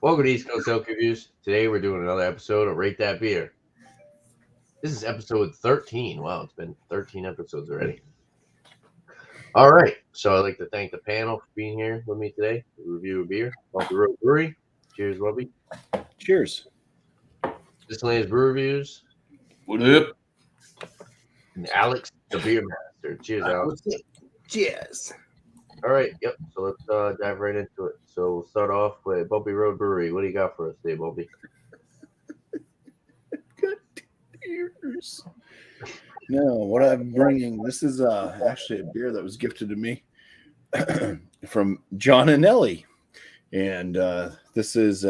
Welcome to East Coast Elk Reviews. Today we're doing another episode of Rate That Beer. This is episode 13. Wow, it's been 13 episodes already. All right, so I'd like to thank the panel for being here with me today to review a beer. Bumpy Road Brewery. Cheers, Wubby. Cheers. Miscellaneous Brew Reviews. What up? And Alex, the Beer Master. Cheers, Alex. Cheers. All right, yep. So let's dive right into it. So we'll start off with Bumpy Road Brewery. What do you got for us today, Bumpy? Good tears. No, what I'm bringing, this is actually a beer that was gifted to me from John and Ellie. And this is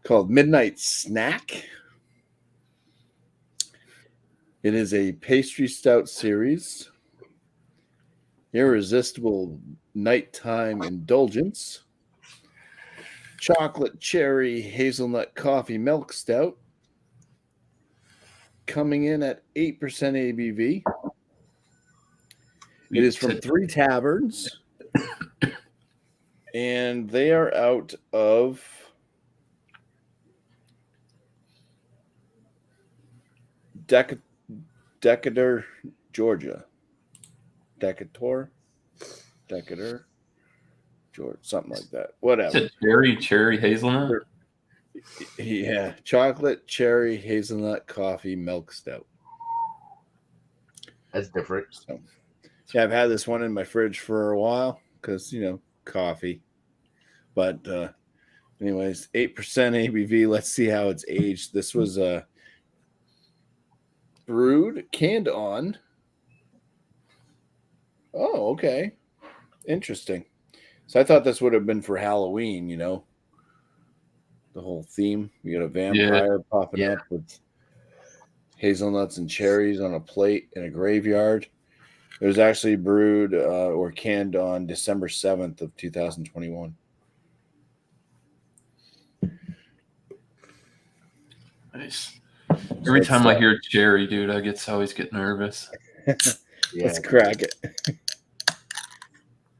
called Midnight Snack. It is a pastry stout series. Irresistible nighttime indulgence. Chocolate cherry hazelnut coffee milk stout. Coming in at 8% ABV. It is from 3 taverns. And they are out of Decatur, Georgia. Decatur, Georgia, something like that. Whatever. Cherry hazelnut. Yeah, chocolate cherry hazelnut coffee milk stout. That's different. So, yeah, I've had this one in my fridge for a while because coffee. But anyways, 8% ABV. Let's see how it's aged. This was canned on. Oh, okay. Interesting. So I thought this would have been for Halloween, the whole theme. You got a vampire popping up with hazelnuts and cherries on a plate in a graveyard. It was actually brewed or canned on December 7th of 2021. Nice. Every time I hear cherry, dude, I always get nervous. Let's crack it.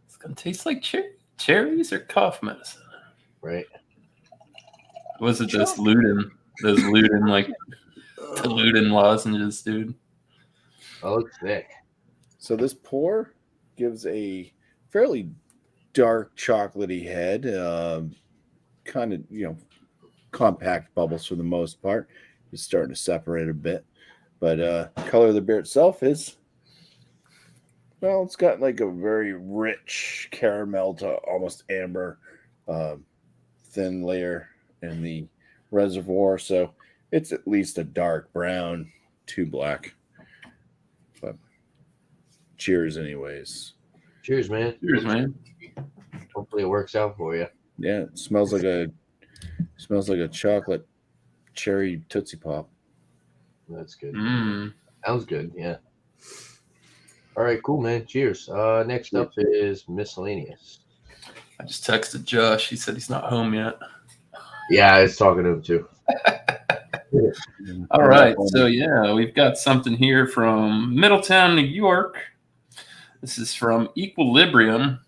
It's gonna taste like cherries or cough medicine, right? Was it those Luden like the Luden lozenges, dude? Oh, it's thick. So this pour gives a fairly dark chocolatey head, kind of compact bubbles for the most part. It's starting to separate a bit, but color of the beer itself is, well, it's got like a very rich caramel to almost amber thin layer in the reservoir, so it's at least a dark brown to black. But cheers anyways. Cheers, man. Cheers, man. Hopefully it works out for you. Yeah, it smells like a chocolate cherry Tootsie Pop. That's good. Sounds good, yeah. All right, cool, man. Cheers. Next up is Miscellaneous. I just texted Josh. He said he's not home yet. Yeah, I was talking to him too. All right. So, we've got something here from Middletown, New York. This is from Equilibrium,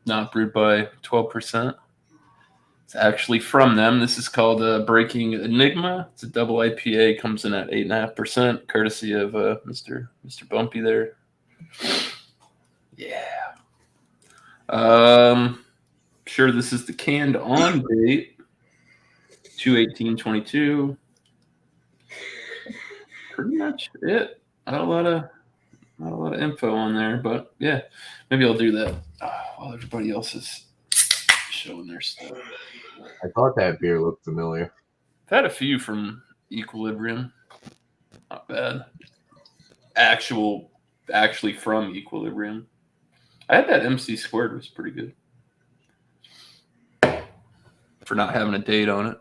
not brewed by 12%. It's actually from them. This is called Breaking Enigma. It's a double IPA. Comes in at 8.5%, courtesy of Mr. Bumpy there. Yeah. Sure, this is the canned on date, 2/18/22. Pretty much it. Not a lot of info on there, but yeah, maybe I'll do that while everybody else is showing their stuff. I thought that beer looked familiar. I've had a few from Equilibrium. Not bad. Actually from Equilibrium. I had that MC Squared, was pretty good. For not having a date on it.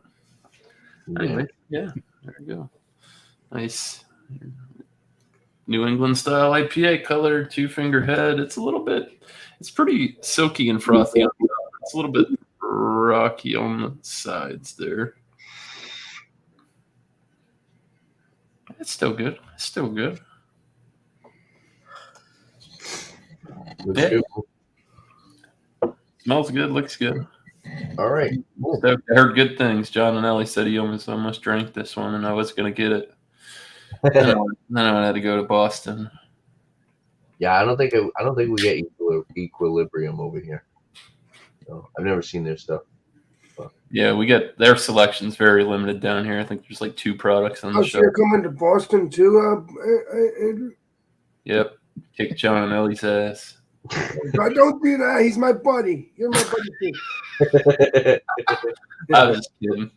Anyway, yeah, there we go. Nice. New England style IPA color, 2-finger head. It's pretty silky and frothy. It's a little bit rocky on the sides there. It's still good. Good. Smells good, looks good. All right. Cool. So I heard good things. John and Ellie said he almost drank this one, and I was going to get it. Then I had to go to Boston. Yeah, I don't think we get Equilibrium over here. So I've never seen their stuff. Yeah, we get their selection's very limited down here. I think there's like 2 products on the Oh, show. so you're coming to Boston too, Andrew? Yep, kick John and Ellie's ass. God, don't do that. He's my buddy. You're my buddy too. I was just kidding.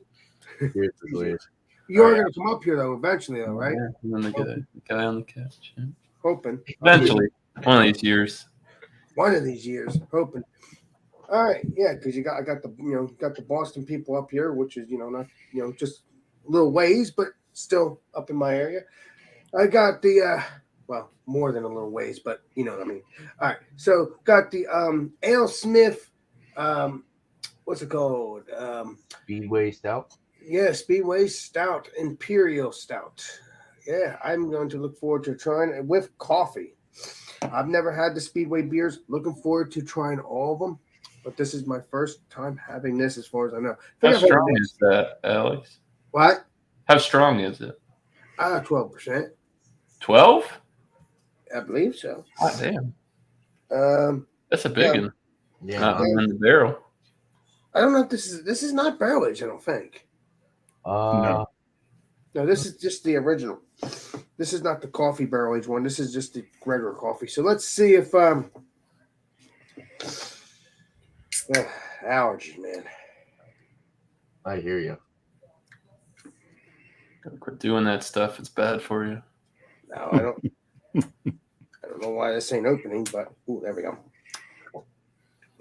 Here's the way. You're going to come up here though, eventually, though, right? Yeah, and then the guy on the couch. Yeah. Hoping. Eventually, one of these years. One of these years, hoping. All right, yeah, because I got the Boston people up here, which is not just a little ways, but still up in my area. I got the more than a little ways, but you know what I mean. All right, so got the Ale Smith, what's it called? Speedway Stout. Yeah, Speedway Stout, Imperial Stout. Yeah, I'm going to look forward to trying it with coffee. I've never had the Speedway beers. Looking forward to trying all of them. But this is my first time having this, as far as I know. How strong is that, Alex? What? How strong is it? 12%. 12? I believe so. God damn. That's a big one. Yeah. Not in the barrel. I don't know if this is not barrel aged, I don't think. No. No, this is just the original. This is not the coffee barrel aged one. This is just the regular coffee. So let's see if allergy, man. I hear you. Gotta quit doing that stuff. It's bad for you. No, I don't. I don't know why this ain't opening, but there we go.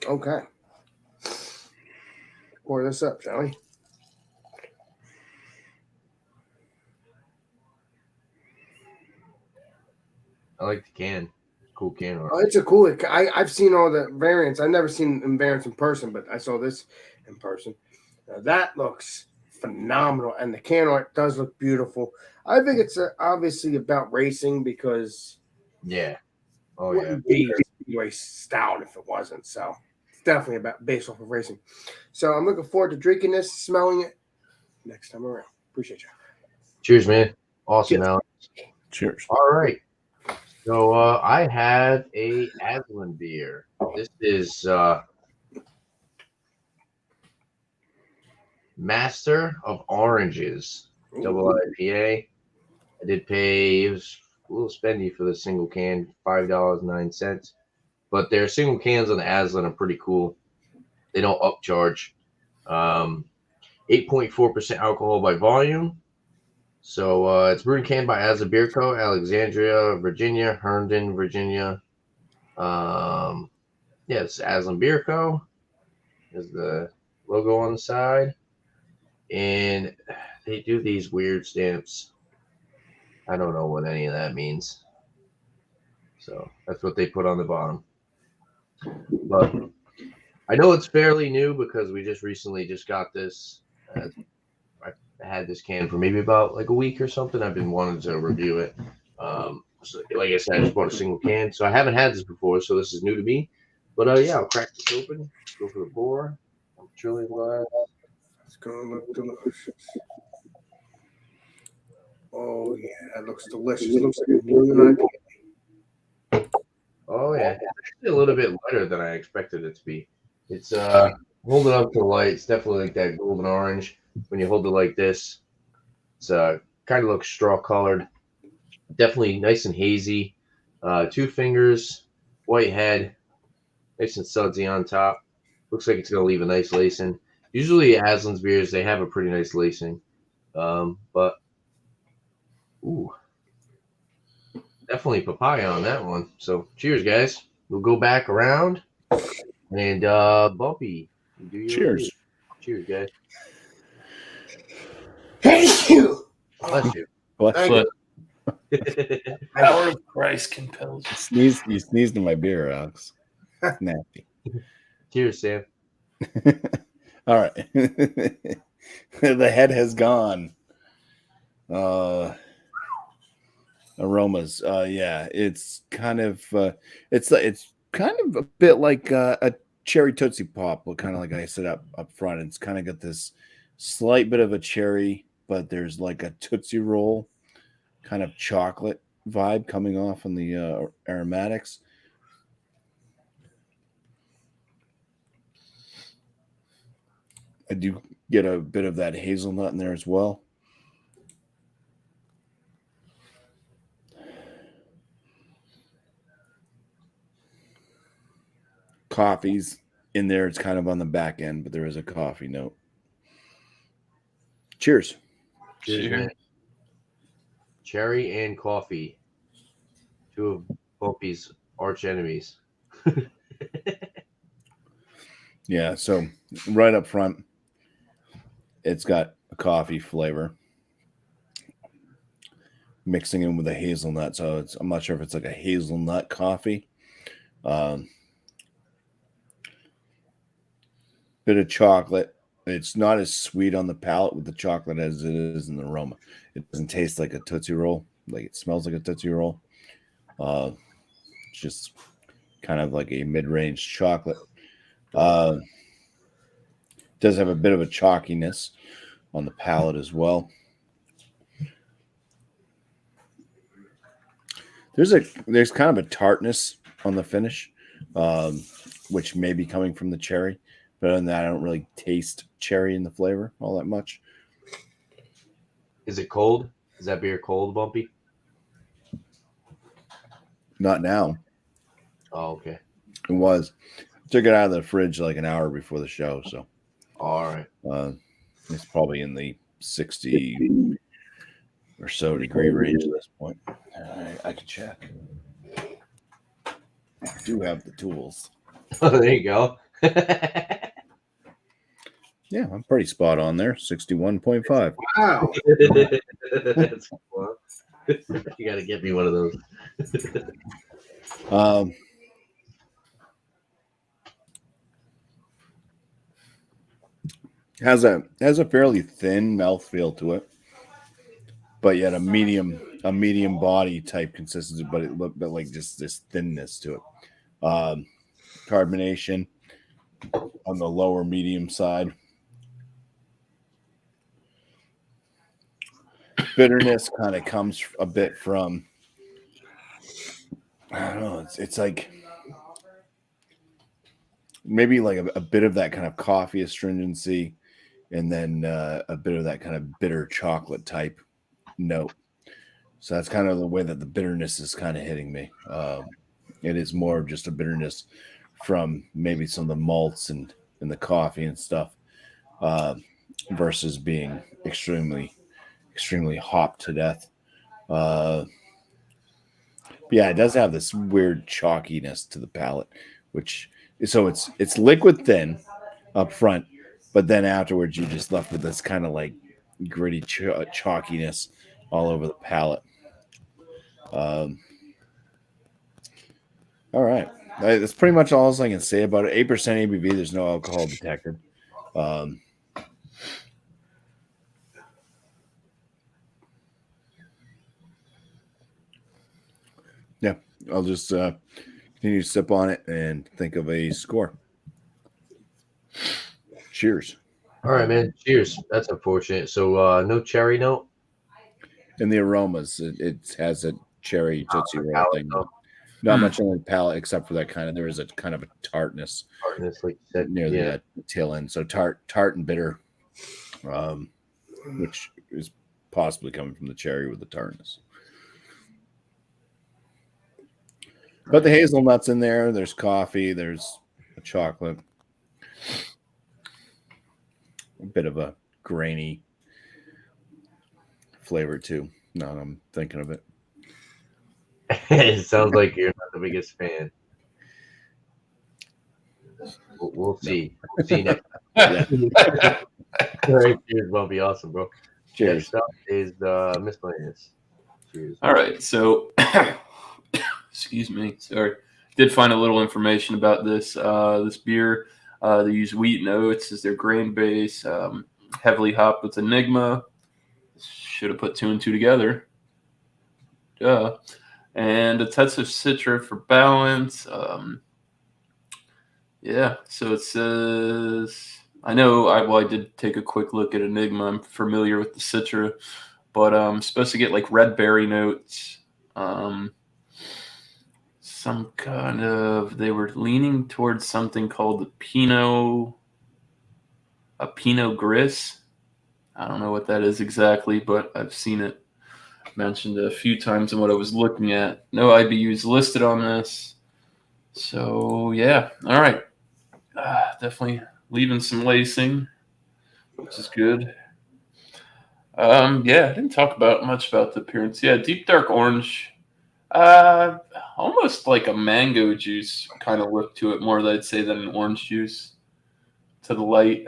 Okay. Pour this up, shall we? I like the can. Cool can art. Oh, it's a cool. I've seen all the variants. I've never seen them variants in person, but I saw this in person. Now, that looks phenomenal, and the can art does look beautiful. I think it's obviously about racing because Yeah. Oh it yeah. wouldn't be Speedway Stout if it wasn't. So it's definitely based off of racing. So I'm looking forward to drinking this, smelling it next time around. Appreciate you. Cheers, man. Awesome, Cheers. Alex. Cheers. All right. So I have a Aslan beer. This is Master of Oranges, double IPA. I did pay, it was a little spendy for the single can, $5.09. But their single cans on the Aslan are pretty cool. They don't upcharge. 8.4% alcohol by volume. So it's brewed and canned by Aslan Beer Co., Alexandria, Virginia, Herndon, Virginia. It's Aslan Beer Co. There's the logo on the side. And they do these weird stamps. I don't know what any of that means. So that's what they put on the bottom. But I know it's fairly new because we recently got this. I had this can for maybe about like a week or something. I've been wanting to review it. So like I said, I just bought a single can. So I haven't had this before, so this is new to me. But I'll crack this open, go for the pour. I'm truly glad. It's going to look delicious. Oh, yeah, that looks delicious. It looks like a new IPA. Oh yeah, it's actually a little bit lighter than I expected it to be. It's hold it up to the light. It's definitely like that golden orange. When you hold it like this, it's kind of looks straw colored. Definitely nice and hazy. 2 fingers, white head, nice and sudsy on top. Looks like it's gonna leave a nice lacing. Usually Aslan's beers, they have a pretty nice lacing. But definitely papaya on that one. So cheers, guys. We'll go back around and Bumpy. You do your Cheers. review. Cheers, guys. Thank you. Bless you. Bless Thank you. you. Power of Christ compels you. You sneezed in my beer, Alex. Nasty. Cheers, Sam. All right. The head has gone. Aromas. Yeah, it's kind of it's kind of a bit like a cherry Tootsie Pop, but kind of like I said up front, it's kind of got this slight bit of a cherry, but there's like a Tootsie Roll kind of chocolate vibe coming off on the aromatics. I do get a bit of that hazelnut in there as well. Coffee's in there. It's kind of on the back end, but there is a coffee note. Cheers. Cheers, Cheers. man. Cherry and coffee. Two of Bumpy's arch enemies. Yeah, so right up front, it's got a coffee flavor mixing in with a hazelnut. So I'm not sure if it's like a hazelnut coffee. Bit of chocolate. It's not as sweet on the palate with the chocolate as it is in the aroma. It doesn't taste like a Tootsie Roll. Like it smells like a Tootsie Roll. It's just kind of like a mid-range chocolate. Does have a bit of a chalkiness on the palate as well. There's kind of a tartness on the finish, which may be coming from the cherry. But other than that, I don't really taste cherry in the flavor all that much. Is it cold? Is that beer cold, Bumpy? Not now. Oh, okay. It was. Took it out of the fridge like an hour before the show, so All right. it's probably in the 60 or so degree range at this point. I can check. I do have the tools. Oh, there you go. Yeah, I'm pretty spot on there. 61.5. Wow. That's cool. You got to get me one of those. Has a fairly thin mouthfeel to it, but yet a medium body type consistency, but like just this thinness to it. Carbonation on the lower medium side. Bitterness kind of comes a bit from, I don't know, it's like maybe like a bit of that kind of coffee astringency, and then a bit of that kind of bitter chocolate type note. So that's kind of the way that the bitterness is kind of hitting me. It is more of just a bitterness from maybe some of the malts and the coffee and stuff, versus being extremely hopped to death. Yeah, it does have this weird chalkiness to the palate, which so it's liquid thin up front, but then afterwards you're just left with this kind of like gritty chalkiness all over the palate. All right, that's pretty much all I can say about it. 8% ABV. There's no alcohol detected. Yeah, I'll just continue to sip on it and think of a score. Cheers. All right, man. Cheers. That's unfortunate. So no cherry note? And the aromas, it has a cherry Tootsie Roll palate, thing. no. Not much on the palate except for that kind of, there is a kind of a tartness Tartness, like you said. near Yeah. the tail end. So tart and bitter, which is possibly coming from the cherry with the tartness. But the hazelnuts in there, there's coffee, there's a chocolate, a bit of a grainy flavor too. Now that I'm thinking of it. It sounds like you're not the biggest fan. We'll see. We'll see next. Yeah. All right, cheers, Bumpy. Awesome, bro. Cheers. Next up is miscellaneous. Cheers. All right, so excuse me, sorry. Did find a little information about this this beer. They use wheat and oats as their grain base, heavily hopped with Enigma. Should have put 2 and 2 together. Duh. And a touch of citra for balance. Yeah, so it says I did take a quick look at Enigma. I'm familiar with the Citra, but supposed to get like red berry notes. Some kind of they were leaning towards something called a Pinot Gris. I don't know what that is exactly, but I've seen it mentioned a few times in what I was looking at. No IBUs listed on this. So yeah, all right. Definitely leaving some lacing, which is good. Yeah, I didn't talk about much about the appearance. Yeah, deep dark orange. Almost like a mango juice kind of look to it more, I'd say, than an orange juice to the light.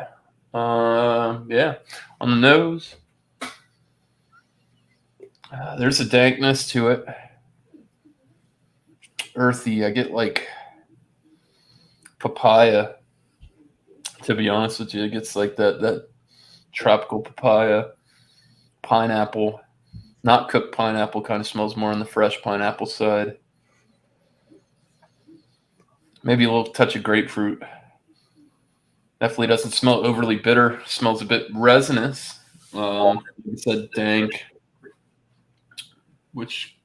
Yeah, on the nose, there's a dankness to it. Earthy. I get like papaya. To be honest with you, it gets like that tropical papaya, pineapple. Not cooked pineapple kind of smells more on the fresh pineapple side. Maybe a little touch of grapefruit. Definitely doesn't smell overly bitter. Smells a bit resinous. It said dank, which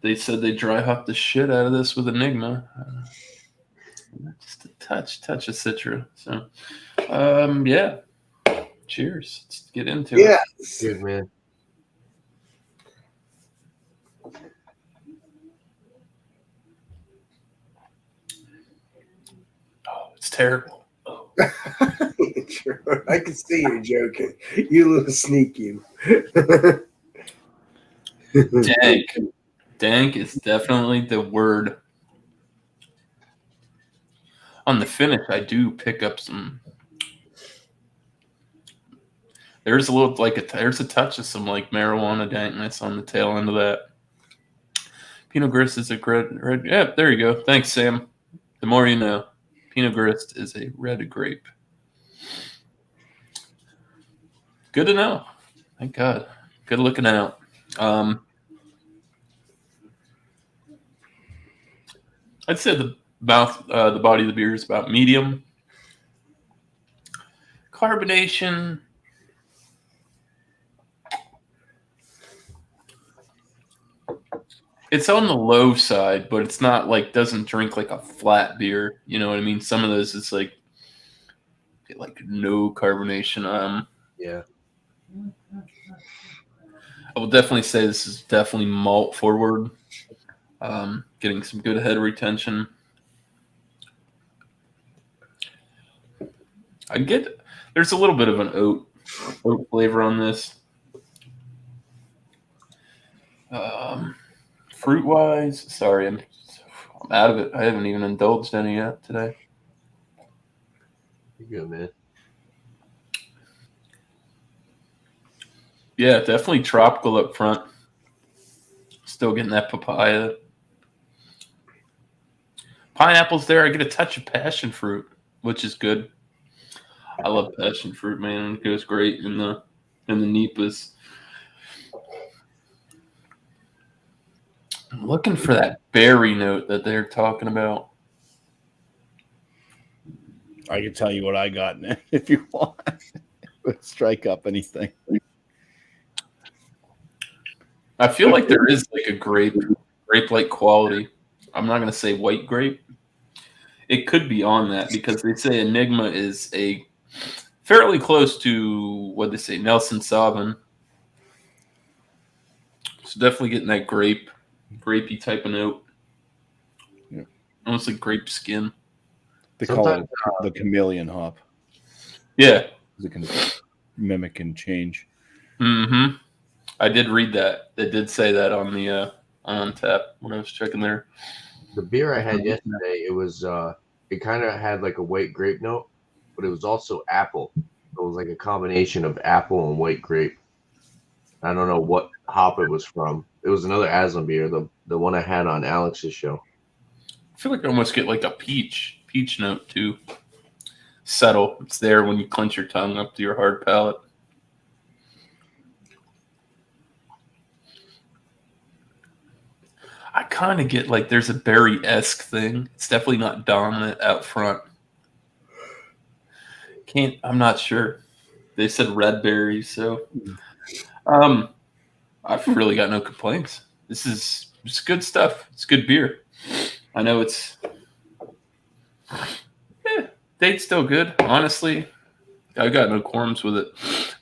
they said they dry hop the shit out of this with Enigma. Just a touch of Citra. So, yeah. Cheers. Let's get into it. Yeah. Good, man. Oh, it's terrible. Oh. Sure. I can see you're joking. You little sneak you. Dank. Dank is definitely the word. On the finish, I do pick up some. There's a little there's a touch of some like marijuana dankness on the tail end of that. Pinot Gris is a red. Yeah, there you go. Thanks, Sam. The more you know. Pinot Gris is a red grape. Good to know. Thank God. Good looking out. I'd say the body of the beer is about medium. Carbonation. It's on the low side, but it's not like doesn't drink like a flat beer. You know what I mean? Some of those it's like no carbonation. Yeah. I will definitely say this is definitely malt forward. Getting some good head retention. There's a little bit of an oat flavor on this. Fruit wise, sorry, I'm out of it. I haven't even indulged any yet today. You're good, man. Yeah, definitely tropical up front. Still getting that papaya. Pineapple's there. I get a touch of passion fruit, which is good. I love passion fruit, man. It goes great in the Nipas. I'm looking for that berry note that they're talking about. I can tell you what I got if you want. Strike up anything. I feel like there is like a grape-like quality. I'm not going to say white grape. It could be on that because they say Enigma is a fairly close to what they say Nelson Sauvin. So definitely getting that grapey type of note. Yeah. Almost like grape skin. They call it the chameleon hop. Yeah. It can mimic and change. Mm-hmm. I did read that. They did say that on the on tap when I was checking there. The beer I had yesterday, it was it kind of had like a white grape note, but it was also apple. It was like a combination of apple and white grape. I don't know what hop it was from. It was another Aslan beer, the one I had on Alex's show. I feel like I almost get like a peach note too. Subtle. It's there when you clench your tongue up to your hard palate. I kind of get like there's a berry-esque thing. It's definitely not dominant out front. I'm not sure. They said red berries, so I've really got no complaints. It's good stuff. It's good beer. I know it's date's still good. Honestly, I got no qualms with it.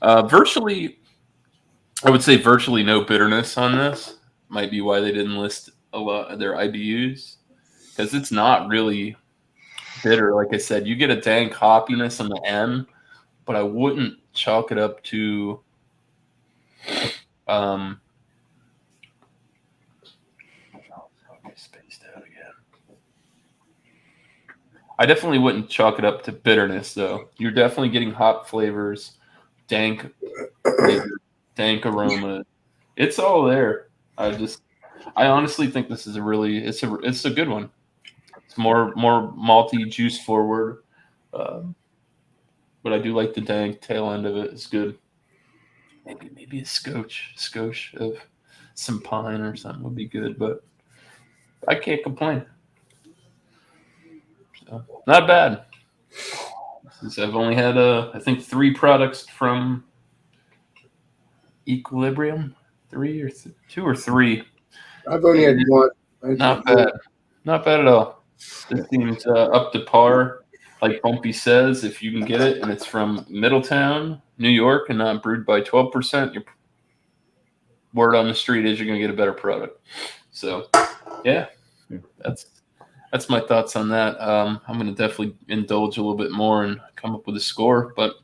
I would say virtually no bitterness on this. Might be why they didn't list a lot of their IBUs, because it's not really bitter. Like I said, you get a dank hoppiness on the end, but I wouldn't chalk it up to spaced out again. I definitely wouldn't chalk it up to bitterness, though. You're definitely getting hop flavors, dank flavor, dank aroma. It's all there. I honestly think this is it's a good one. It's more malty, juice forward, but I do like the dank tail end of it. It's good. Maybe a scotch of some pine or something would be good, but I can't complain. So, not bad. Since I've only had I think 3 products from Equilibrium, 2 or 3. I've only had one. Not bad. Not bad at all. This seems up to par. Like Bumpy says, if you can get it and it's from Middletown, New York, and not brewed by 12%, your word on the street is you're going to get a better product. So, yeah, that's my thoughts on that. I'm going to definitely indulge a little bit more and come up with a score, but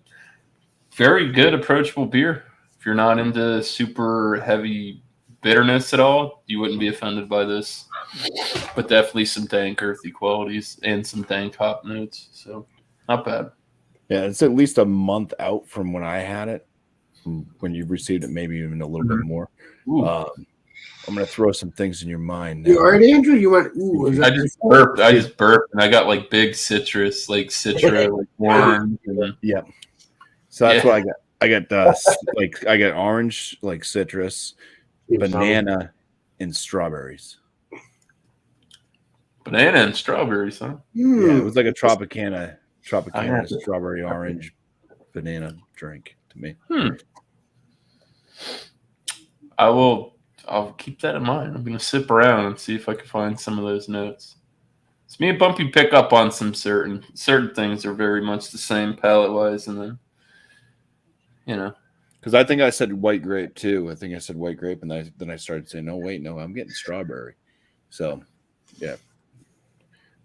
very good, approachable beer. If you're not into super heavy bitterness at all, you wouldn't be offended by this. But definitely some dank earthy qualities and some dank hop notes. So not bad. Yeah, it's at least a month out from when I had it. When you received it, maybe even a little bit more. I'm going to throw some things in your mind now. You all right, Andrew? You went, ooh. I just burped, and I got like big citrus, like citra, like orange. Yeah. So that's what I got. I got I got orange, like citrus, banana, and strawberries. Banana and strawberries, huh? Yeah, it was like a Tropicana strawberry orange banana drink to me. I'll keep that in mind. I'm gonna sip around and see if I can find some of those notes. So me and Bumpy pick up on some certain things are very much the same palate wise, and then because I think I said white grape too. I think I said white grape, and then I started saying, no, I'm getting strawberry. So yeah,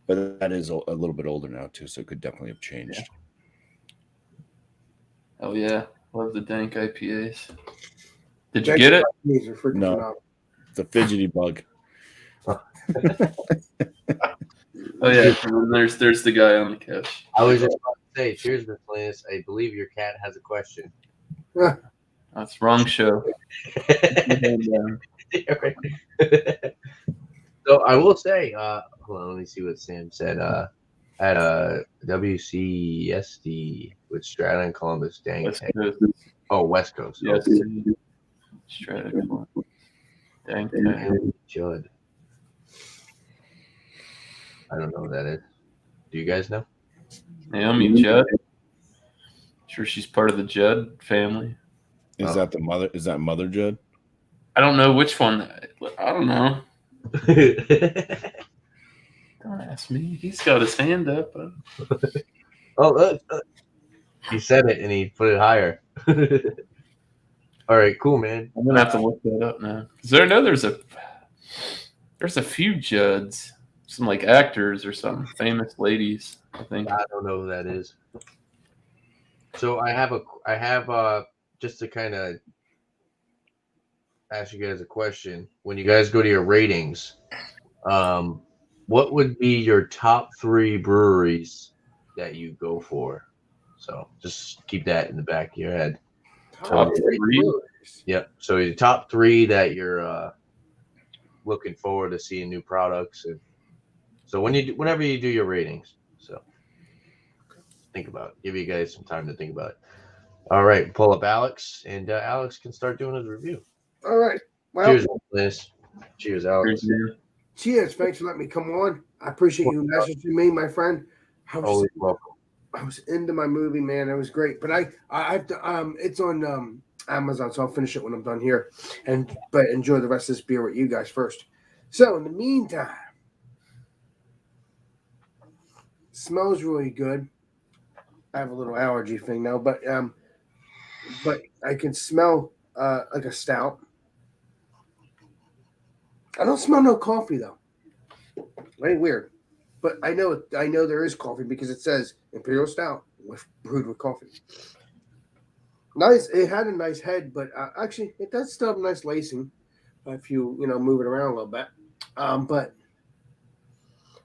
but that is a little bit older now too, so it could definitely have changed. Oh yeah, love the dank IPAs. Did you get it? No, the fidgety bug. Oh yeah, there's the guy on the couch. I was just about to say, cheers, Miscellaneous. I believe your cat has a question. That's wrong show. So I will say, hold on, let me see what Sam said. At WCSD with Strata and Columbus, dang. West Coast. Yes. Strata Columbus. Dang. Judd. I don't know who that is. Do you guys know? Naomi Judd. Sure, she's part of the Judd family. Is that the mother? Is that Mother Judd? I don't know which one. I don't know. Don't ask me. He's got his hand up. He said it and he put it higher. All right, cool, man. I'm gonna have to look that up now. There's a few Judds, some like actors or some famous ladies. I think. I don't know who that is. So I have just to kind of ask you guys a question. When you guys go to your ratings, what would be your top 3 breweries that you go for? So just keep that in the back of your head. Top 3? Yep. So your top 3 that you're looking forward to seeing new products. And so whenever you do your ratings, so think about it. Give you guys some time to think about it. All right, pull up Alex, and Alex can start doing his review. All right. Well, cheers, Liz. Cheers, Alex. Cheers. Cheers. Thanks for letting me come on. I appreciate you messaging me, my friend. Always welcome. I was into my movie, man. It was great. But I have to, it's on Amazon, so I'll finish it when I'm done here. But enjoy the rest of this beer with you guys first. So in the meantime, smells really good. I have a little allergy thing now, but I can smell like a stout. I don't smell no coffee though. Very weird. But I know there is coffee because it says Imperial Stout brewed with coffee. Nice. It had a nice head, but actually it does still have nice lacing if you move it around a little bit. But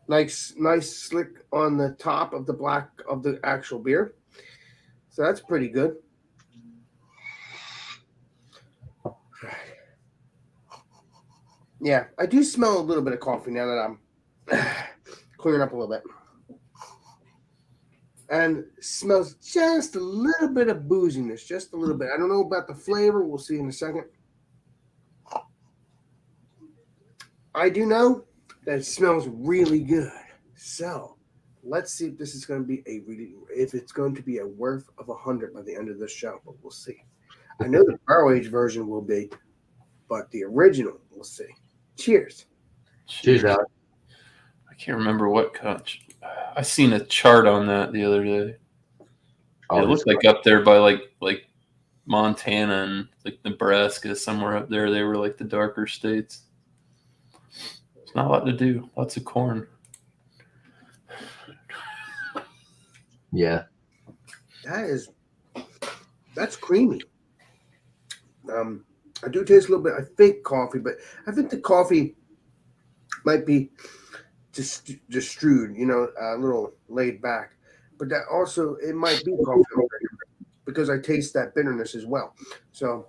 nice slick on the top of the black of the actual beer. So that's pretty good. Yeah, I do smell a little bit of coffee now that I'm clearing up a little bit. And smells just a little bit of booziness, just a little bit. I don't know about the flavor. We'll see in a second. I do know that it smells really good. So let's see if this is going to be if it's going to be a worth of 100 by the end of this show, but we'll see. I know the barrel age version will be, but the original, we'll see. Cheers. Cheers, Alex. I can't remember what country. I seen a chart on that the other day. It looked like up there by like Montana and like Nebraska, somewhere up there. They were like the darker states. There's not a lot to do. Lots of corn. Yeah. That's creamy. I do taste a little bit. I think coffee, but I think the coffee might be just strewed, a little laid back. But that also, it might be coffee because I taste that bitterness as well. So,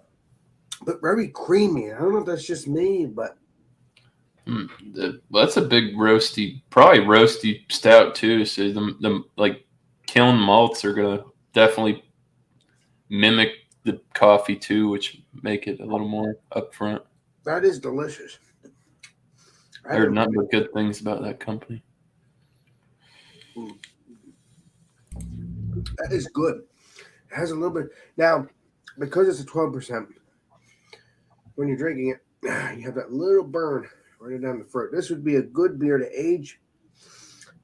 but very creamy. I don't know if that's just me, but that's a big probably roasty stout too. So the like kiln malts are gonna definitely mimic the coffee too, which make it a little more upfront. That is delicious. I heard nothing but good things about that company. That is good. It has a little bit now because it's a 12%. When you're drinking it, you have that little burn right down the throat. This would be a good beer to age.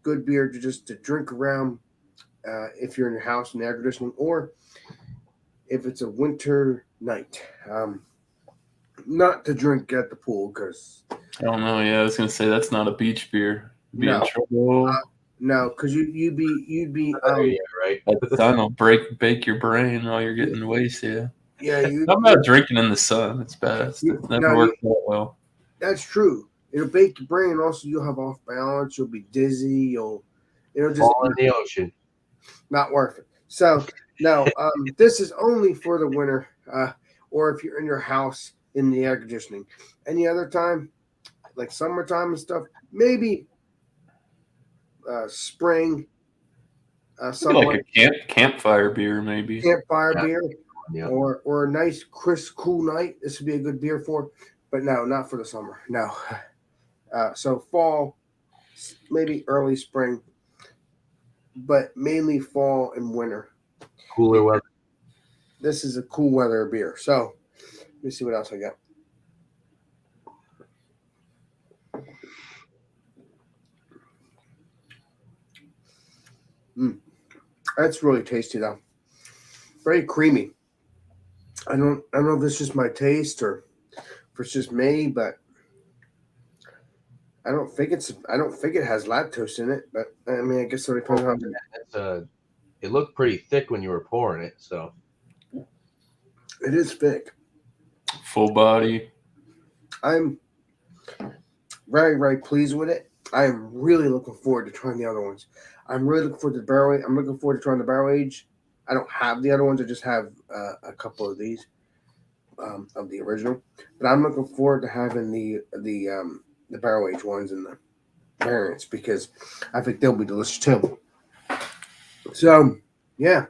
Good beer to drink around if you're in your house in air conditioning, or if it's a winter night. Not to drink at the pool because I don't know. Yeah, I was gonna say that's not a beach beer. Be No. in trouble. No, because you'd be Yeah, right. That sun will bake your brain while you're getting wasted. yeah, How about drinking in the sun? It's best. It's never worked that well. That's true. It'll bake your brain. Also, you'll have off balance. You'll be dizzy. It'll just Fall in the ocean. not worth it. So no, this is only for the winter, or if you're in your house in the air conditioning. Any other time, like summertime and stuff, maybe spring. Like a campfire beer, maybe. Campfire beer, Yeah. or a nice, crisp, cool night. This would be a good beer for, but no, not for the summer. No. So fall, maybe early spring, but mainly fall and winter. Cooler weather. This is a cool weather beer. So let me see what else I got. That's really tasty though. Very creamy. I don't know if it's just my taste or if it's just me, but I don't think it has lactose in it, but I mean I guess it depends on It looked pretty thick when you were pouring it, so it is thick. Full body. I'm very, very pleased with it. I am really looking forward to trying the other ones. I'm really looking forward to the barrel age. I'm looking forward to trying the barrel age. I don't have the other ones. I just have a couple of these of the original. But I'm looking forward to having the barrel age ones and the variants because I think they'll be delicious too. So, yeah.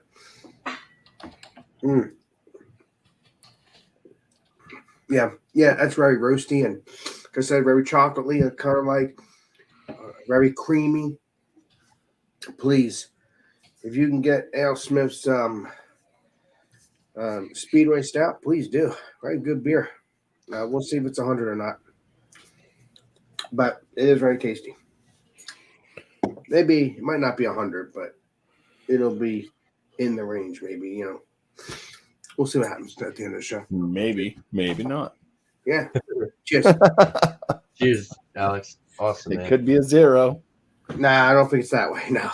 Yeah, that's very roasty and Like I said, very chocolatey, kind of like very creamy. Please, if you can get Ale Smith's Speedway Stout, please do. Very good beer. We'll see if it's 100 or not, but it is very tasty. Maybe it might not be 100, but it'll be in the range. Maybe we'll see what happens at the end of the show. Maybe not. Yeah. Cheers. Cheers, Alex. Awesome, It man. could be a 0. Nah, I don't think it's that way. No.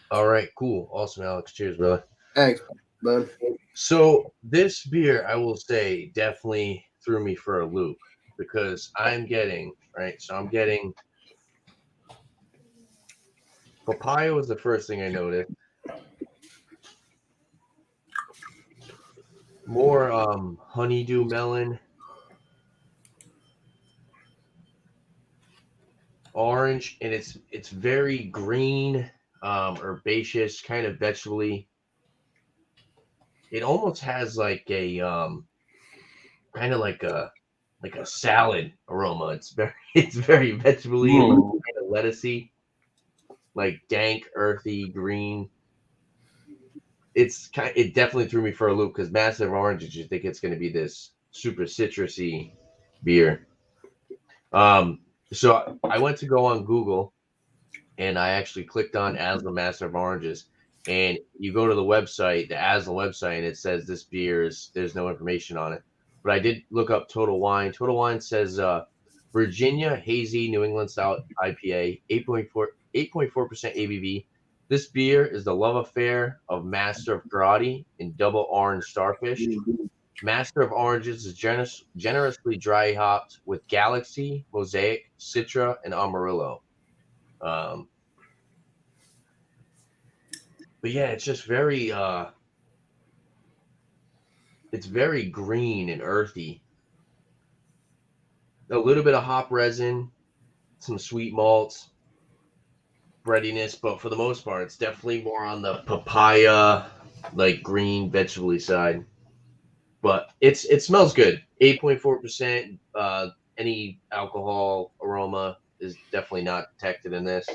All right, cool. Awesome, Alex. Cheers, brother. Thanks, bud. So this beer, I will say, definitely threw me for a loop because I'm getting, right? So I'm getting papaya was the first thing I noticed. More honeydew melon. Orange, and it's very green, herbaceous, kind of vegetable-y. It almost has like a kind of like a salad aroma. It's very vegetable-y, kind of lettucey, like dank, earthy, green. It definitely threw me for a loop because Massive Orange, you think it's going to be this super citrusy beer. So I went to go on Google and I actually clicked on Aslan Master of Oranges, and you go to the website, the Aslan website, and it says this beer there's no information on it. But I did look up Total Wine. Total Wine says Virginia Hazy New England Style IPA, 8.4% ABV. This beer is the love affair of Master of Karate and Double Orange Starfish. Master of Oranges is generously dry hopped with Galaxy, Mosaic, Citra, and Amarillo. But yeah, it's just very it's very green and earthy. A little bit of hop resin, some sweet malts, breadiness, but for the most part, it's definitely more on the papaya, like green vegetable side. But it smells good. 8.4%. Any alcohol aroma is definitely not detected in this.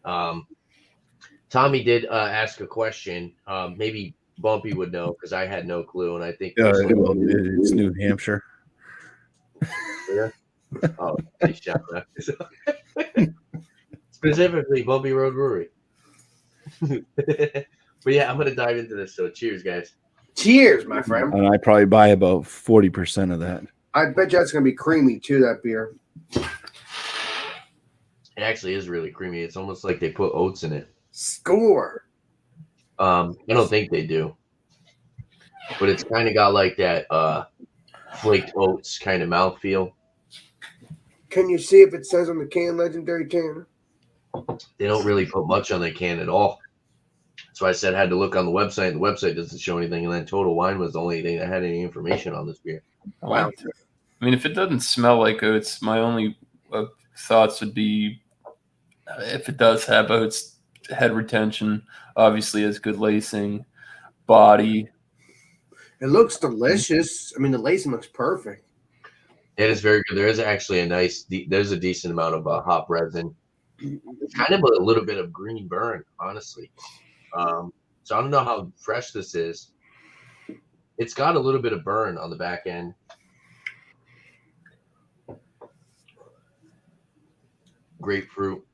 Tommy did ask a question. Maybe Bumpy would know because I had no clue, and I think It's New Hampshire. Yeah. Oh, nice job. Specifically, Bumpy Road Brewery. But yeah, I'm gonna dive into this. So, cheers, guys. Cheers, my friend. And I probably buy about 40% of that. I bet you that's going to be creamy, too, that beer. It actually is really creamy. It's almost like they put oats in it. Score. I don't think they do. But it's kind of got like that flaked oats kind of mouthfeel. Can you see if it says on the can Legendary Tanner? They don't really put much on the can at all. So I said I had to look on the website. The website doesn't show anything, and then Total Wine was the only thing that had any information on this beer. Wow. I mean, if it doesn't smell like oats, my only thoughts would be if it does have oats, head retention, obviously has good lacing, body. It looks delicious. I mean, the lacing looks perfect. It is very good. There is actually there's a decent amount of hop resin. It's kind of a little bit of green burn, honestly. So I don't know how fresh this is. It's got a little bit of burn on the back end. Grapefruit.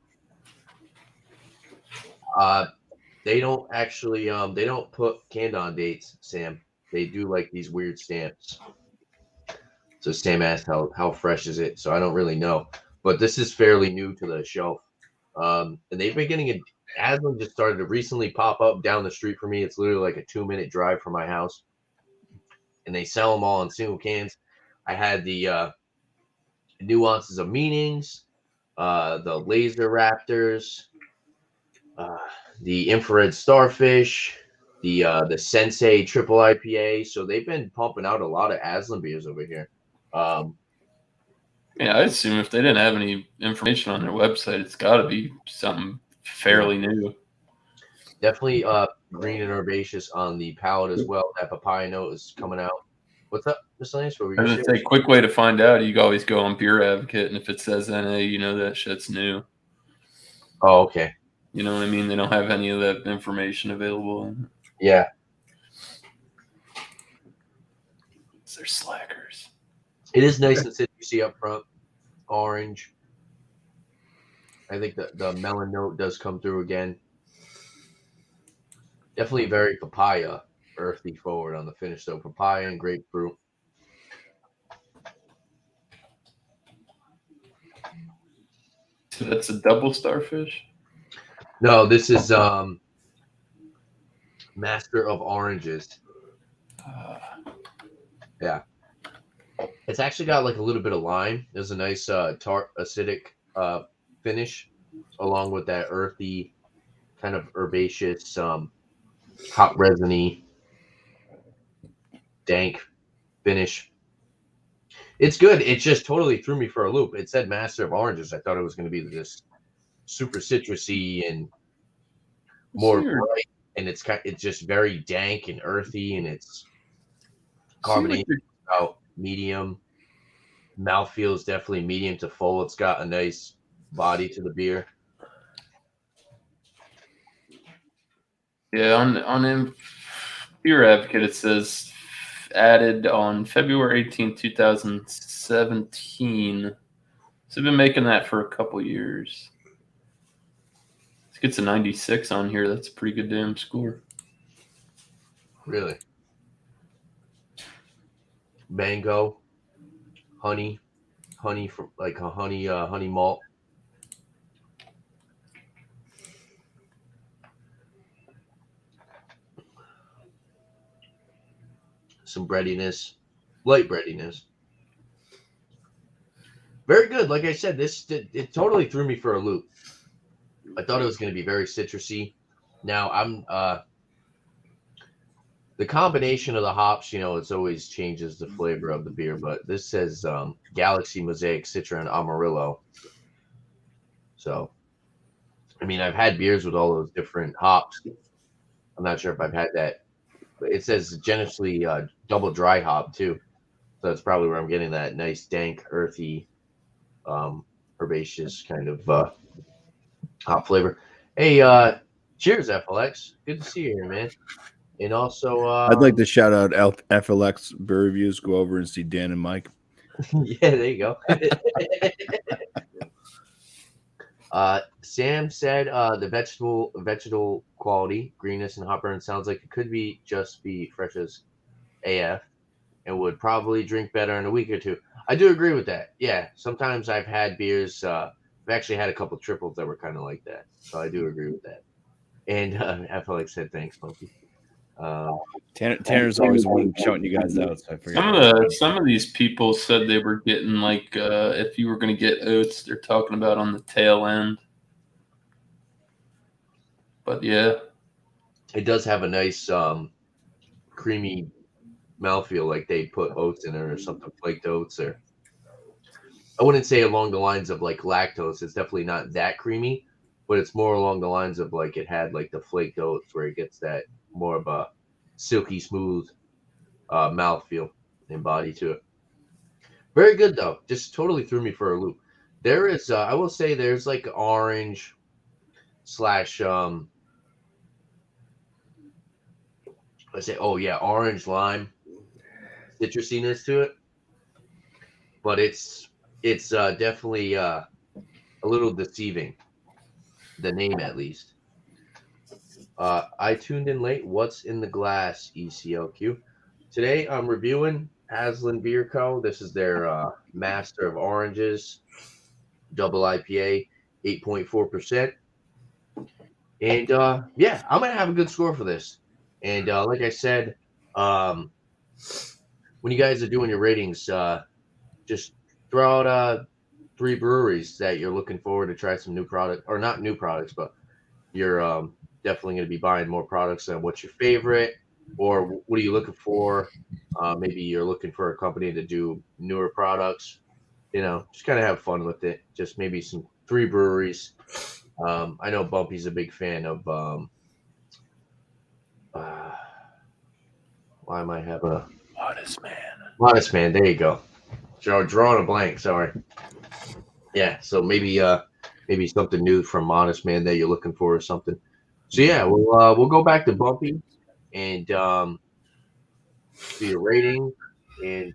They don't actually they don't put canned on dates, Sam. They do like these weird stamps. So Sam asked how fresh is it? So I don't really know. But this is fairly new to the shelf. And they've been getting it. Aslan just started to recently pop up down the street for me. It's literally like a 2-minute drive from my house. And they sell them all in single cans. I had the Nuances of Meanings, the Laser Raptors, the Infrared Starfish, the Sensei Triple IPA. So they've been pumping out a lot of Aslan beers over here. Yeah, I assume if they didn't have any information on their website, it's got to be something fairly new. Definitely green and herbaceous on the palate as well. That papaya note is coming out. What's up, miscellaneous? What were I you was saying? gonna say, quick way to find out. You can always go on Beer Advocate, and if it says NA, you know that shit's new. Oh, okay. You know what I mean? They don't have any of that information available. Yeah. They're slackers. It is nice and citrusy up front. Orange. I think the melon note does come through again. Definitely very papaya, earthy forward on the finish. So papaya and grapefruit. So that's a double starfish? No, this is Master of Oranges. Yeah. It's actually got like a little bit of lime. There's a nice tart, acidic finish, along with that earthy, kind of herbaceous, hot resiny, dank finish. It's good. It just totally threw me for a loop. It said Master of Oranges. I thought it was going to be this super citrusy and more bright, and it's just very dank and earthy, and it's carbonation out medium. Mouthfeel is definitely medium to full. It's got a nice body to the beer. Yeah, on Beer Advocate it says added on February 18th, 2017. So I've been making that for a couple years. It gets a 96 on here. That's a pretty good damn score. Really. Mango, honey from like a honey malt. Some breadiness, light breadiness. Very good. Like I said, it totally threw me for a loop. I thought it was going to be very citrusy. Now I'm the combination of the hops, it's always changes the flavor of the beer, but this says Galaxy Mosaic Citra and Amarillo. So, I mean, I've had beers with all those different hops. I'm not sure if I've had that, but it says generously double dry hop too. So that's probably where I'm getting that nice, dank, earthy, herbaceous kind of hop flavor. Hey, cheers, FLX. Good to see you here, man. And also, I'd like to shout out FLX Beer Reviews. Go over and see Dan and Mike. yeah, there you go. Sam said the vegetable quality, greenness, and hot burn sounds like it could be fresh as AF, and would probably drink better in a week or two. I do agree with that. Yeah, sometimes I've had beers. I've actually had a couple triples that were kind of like that, so I do agree with that. And FLX said thanks, Monkey. Tanner's always the one shouting you guys out. So I figured Some of these people said they were getting like if you were going to get oats, they're talking about on the tail end. But yeah, it does have a nice creamy mouthfeel, like they put oats in it or something, flaked oats. Or I wouldn't say along the lines of like lactose. It's definitely not that creamy, but it's more along the lines of like it had like the flaked oats, where it gets that more of a silky smooth mouthfeel and body to it. Very good though. Just totally threw me for a loop. There is I will say there's like orange slash orange lime citrusiness to it, but it's definitely a little deceiving, the name at least. I tuned in late. What's in the glass, ECLQ? Today I'm reviewing Aslan Beer Co. This is their Master of Oranges double IPA, 8.4%. And yeah, I'm gonna have a good score for this. And like I said, when you guys are doing your ratings, just throw out 3 breweries that you're looking forward to try some new product, or not new products, but you're definitely going to be buying more products. And what's your favorite, or what are you looking for? Maybe you're looking for a company to do newer products. Just kind of have fun with it. Just maybe some 3 breweries. I know Bumpy's a big fan of. Why am I having a Modest Man? Modest Man. There you go. Drawing a blank. Sorry. Yeah. So maybe something new from Modest Man that you're looking for or something. So yeah, we'll go back to Bumpy and do your rating and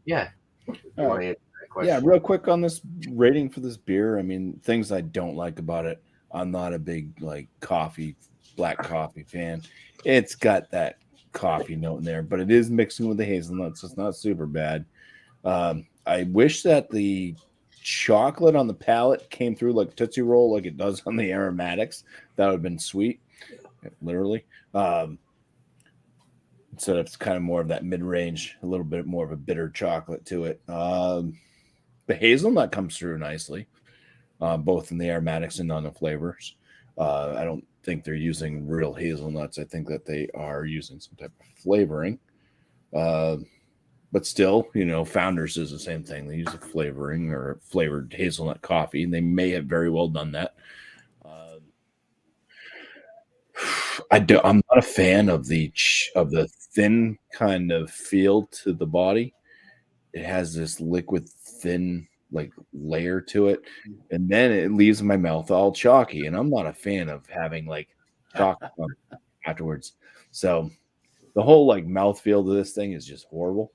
yeah. If you All want right. to answer that Yeah, question. real quick on this rating for this beer. I mean, things I don't like about it. I'm not a big like black coffee fan. It's got that coffee note in there, but it is mixing with the hazelnuts. So it's not super bad. I wish that the chocolate on the palate came through like Tootsie Roll, like it does on the aromatics. That would have been sweet, literally. So it's kind of more of that mid-range, a little bit more of a bitter chocolate to it. The hazelnut comes through nicely, both in the aromatics and on the flavors. I don't think they're using real hazelnuts. I think that they are using some type of flavoring. But still, Founders is the same thing. They use a flavoring or flavored hazelnut coffee, and they may have very well done that. I'm not a fan of the thin kind of feel to the body. It has this liquid thin like layer to it, and then it leaves my mouth all chalky, and I'm not a fan of having like chocolate afterwards. So the whole like mouthfeel to this thing is just horrible.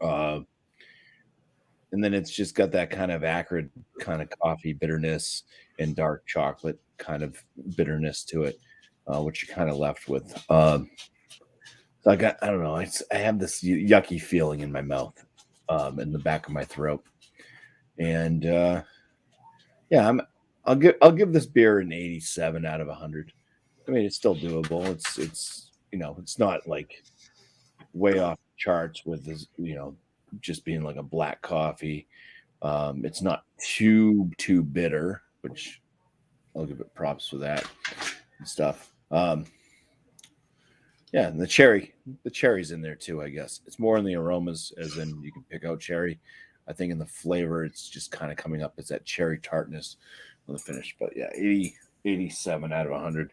And then it's just got that kind of acrid kind of coffee bitterness and dark chocolate kind of bitterness to it, which you're kind of left with. So I don't know. I have this yucky feeling in my mouth, in the back of my throat, and yeah, I'll give this beer an 87 out of 100. I mean, it's still doable. It's it's not like way off the charts with this, just being like a black coffee. It's not too bitter, which I'll give it props for that and stuff. Yeah, and the cherry's in there too, I guess. It's more in the aromas, as in you can pick out cherry. I think in the flavor, it's just kind of coming up. It's that cherry tartness on the finish. But yeah, 87 out of 100.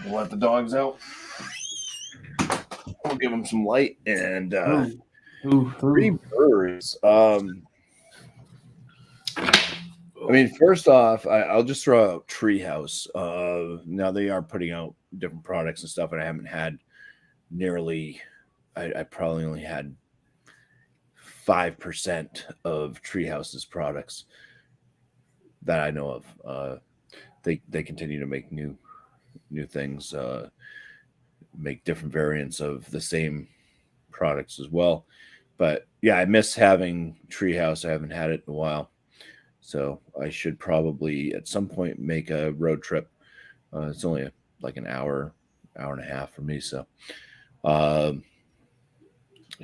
We'll let the dogs out. We'll give them some light and three breweries. I mean, first off, I'll just throw out Treehouse. Now they are putting out different products and stuff, and I haven't had nearly. I probably only had 5% of Treehouse's products that I know of. They continue to make new things, make different variants of the same products as well. But yeah, I miss having Treehouse. I haven't had it in a while. So I should probably at some point make a road trip. It's only like an hour and a half for me. So I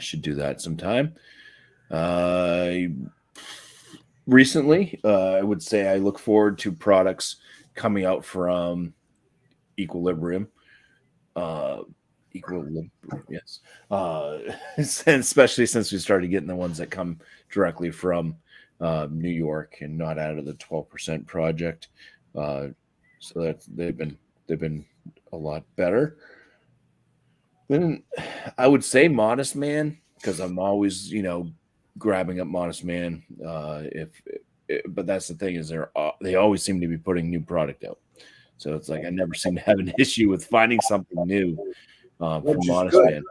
should do that sometime. Recently, I would say I look forward to products coming out from Equilibrium. Yes. Especially since we started getting the ones that come directly from New York and not out of the 12% project. So that they've been a lot better. Then I would say Modest Man, because I'm always grabbing up Modest Man. But that's the thing, is they always seem to be putting new product out. So it's like I never seem to have an issue with finding something new from Modest Man.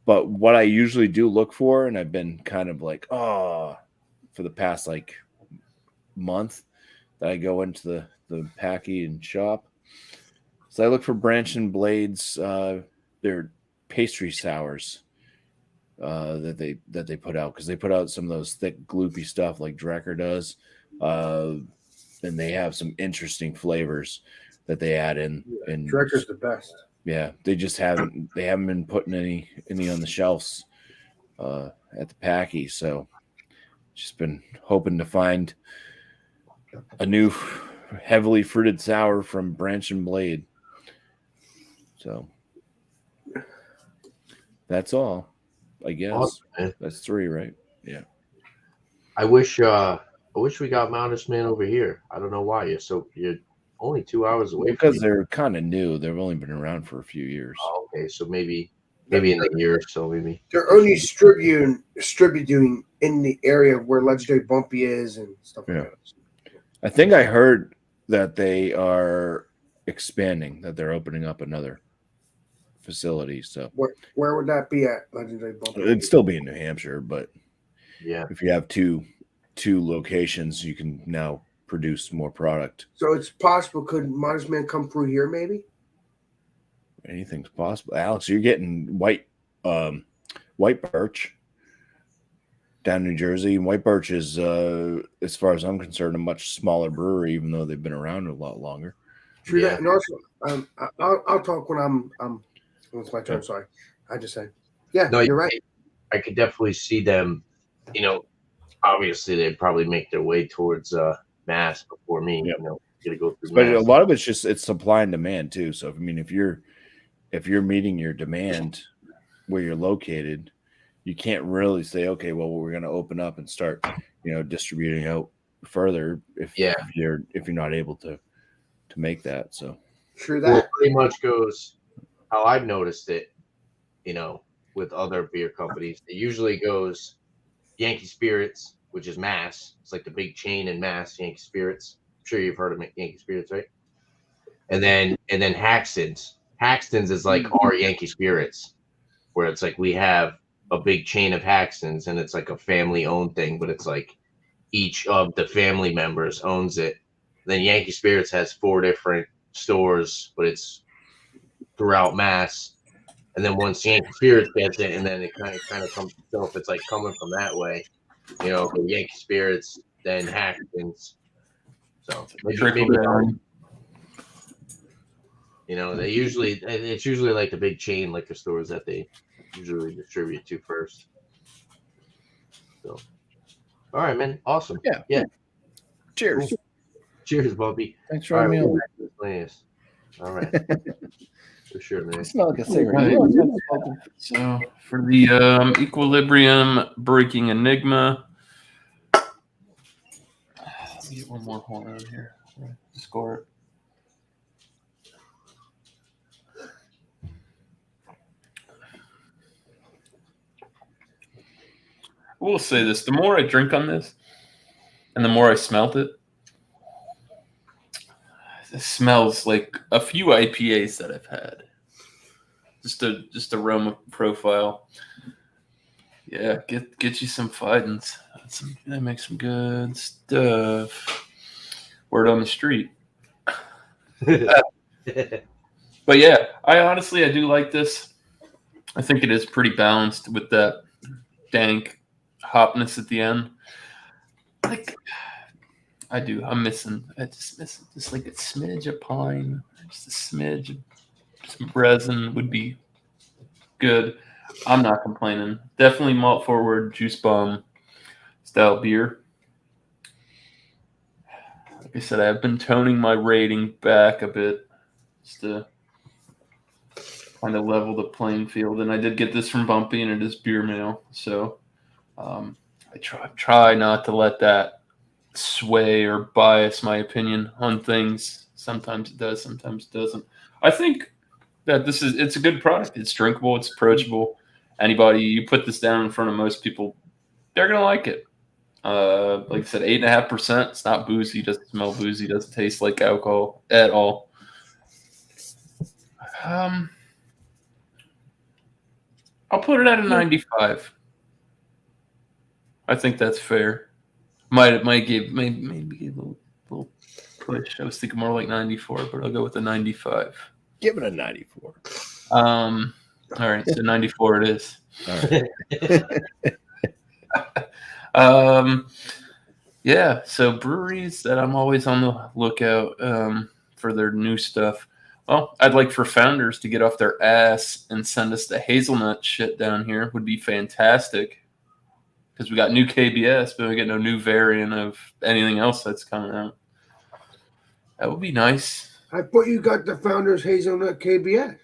But what I usually do look for, and I've been kind of like, for the past like month that I go into the Packy and shop. So I look for Branch and Blades, their pastry sours that they put out, because they put out some of those thick gloopy stuff like Drecker does, and they have some interesting flavors that they add in. And Drecker's the best. Yeah, they haven't been putting any on the shelves at the Packy, so just been hoping to find a new heavily fruited sour from Branch and Blade. So that's all, I guess. Awesome, that's 3, right? Yeah. I wish we got Modest Man over here. I don't know why you're only 2 hours away. Because they're kind of new. They've only been around for a few years. Oh, okay, so maybe maybe in a year or so, maybe. They're only distributing in the area where Legendary Bumpy is and stuff like that. I think I heard that they are expanding, that they're opening up another facility. So Where would that be at, Legendary Bumpy? it'd still be in New Hampshire, but Yeah. if you have two locations, you can now produce more product. So it's possible. Could Modest Man come through here, maybe? Anything's possible. Alex, you're getting white birch down in New Jersey. And White Birch is, as far as I'm concerned, a much smaller brewery, even though they've been around a lot longer. True Yeah. that. And also, I'll talk when I'm when it's my turn. Sorry, I just said, yeah, No, you're right. I could definitely see them. You know, obviously they'd probably make their way towards Mass before me. Yep. You know, gonna go through But Mass. a lot of it's supply and demand too. So I mean, if you're meeting your demand where you're located, you can't really say, okay, well, we're going to open up and start, distributing out further if you're not able to make that. So True Well, that. it pretty much goes how I've noticed it. With other beer companies, it usually goes Yankee Spirits, which is Mass. It's like the big chain in Mass, Yankee Spirits. I'm sure you've heard of Yankee Spirits, right? And then Haxton's. Haxton's is like our Yankee Spirits, where it's like we have a big chain of Haxton's and it's like a family owned thing, but it's like each of the family members owns it. Then Yankee Spirits has 4 different stores, but it's throughout Mass. And then once Yankee Spirits gets it, and then it kind of comes itself. It's like coming from that way, the Yankee Spirits, then Haxton's. So maybe it's usually like the big chain liquor stores that they usually distribute to first. So, all right, man, awesome. Yeah. Cheers. Cool. Cheers, Bumpy. Thanks for having me on. All right. For sure, man. It smells like a cigarette. Right. So for the Equilibrium Breaking Enigma, let me get one more horn on here. Score it. I will say this: the more I drink on this, and the more I smelt it, it smells like a few IPAs that I've had. Just aroma profile. Yeah, get you some Fidens. That makes some good stuff. Word on the street. But yeah, I do like this. I think it is pretty balanced with that dank hopness at the end. Like I do. I just miss just like a smidge of pine, just a smidge of some resin would be good. I'm not complaining. Definitely malt forward, juice bomb style beer. Like I said, I've been toning my rating back a bit just to kind of level the playing field. And I did get this from Bumpy, and it is beer mail. So I try not to let that sway or bias my opinion on things. Sometimes it does, sometimes it doesn't. I think that it's a good product. It's drinkable, it's approachable. Anybody, you put this down in front of most people, they're gonna like it. Like I said, 8.5%. It's not boozy, doesn't smell boozy, doesn't taste like alcohol at all. I'll put it at a 95. I think that's fair. Might give maybe a little push. I was thinking more like 94, but I'll go with a 95. Give it a 94. All right, so 94 it is. All right. Yeah, so breweries that I'm always on the lookout for their new stuff. Well, I'd like for Founders to get off their ass and send us the hazelnut shit down here. Would be fantastic. Because we got new KBS, but we get no new variant of anything else that's coming out. That would be nice. I thought you got the Founders Hazelnut KBS.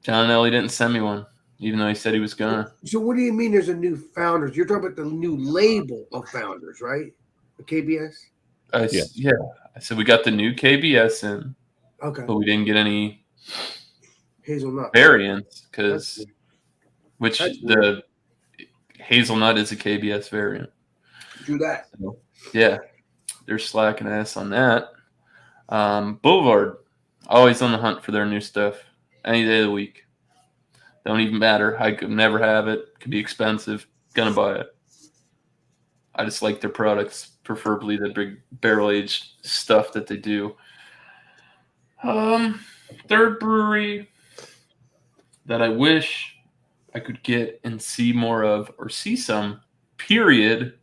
John Ellie didn't send me one, even though he said he was gonna. So what do you mean there's a new Founders? You're talking about the new label of Founders, right? The KBS? Yeah. I said we got the new KBS in, Okay. but we didn't get any Hazelnut variants, because That's- which that's the hazelnut is a KBS variant. Do that. So, yeah, they're slacking ass on that. Boulevard, always on the hunt for their new stuff. Any day of the week. Don't even matter. I could never have it. Could be expensive. Gonna buy it. I just like their products, preferably the big barrel aged stuff that they do. Third brewery that I wish I could get and see more of, or see some, period,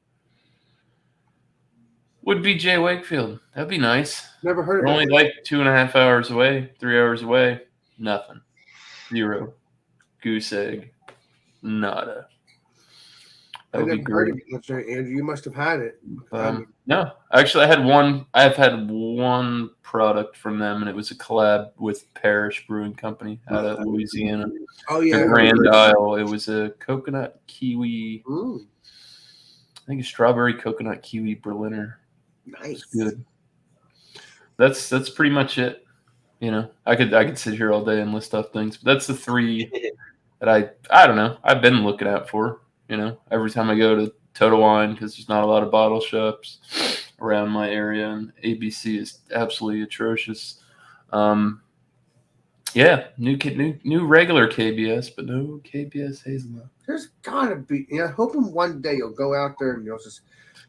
would be J. Wakefield. That'd be nice. Never heard We're of only it. like 2.5 hours away, 3 hours away. Nothing. Zero. Goose egg. Nada. That I would be never heard great. of it. That's right, Andrew. You must have had it. No, actually, I've had one product from them, and it was a collab with Parish Brewing Company out of Louisiana. Oh yeah. The Grand Isle. It was a coconut kiwi. Ooh, I think a strawberry coconut kiwi Berliner. nice. It's good. That's pretty much it. You know, I could sit here all day and list off things, but that's the three that I don't know. I've been looking out for. You know, every time I go to Total Wine, because there's not a lot of bottle shops around my area, and ABC is absolutely atrocious. Yeah, new regular KBS, but no KBS hazelnut. There's gotta be. Yeah, hoping one day you'll go out there and you'll just,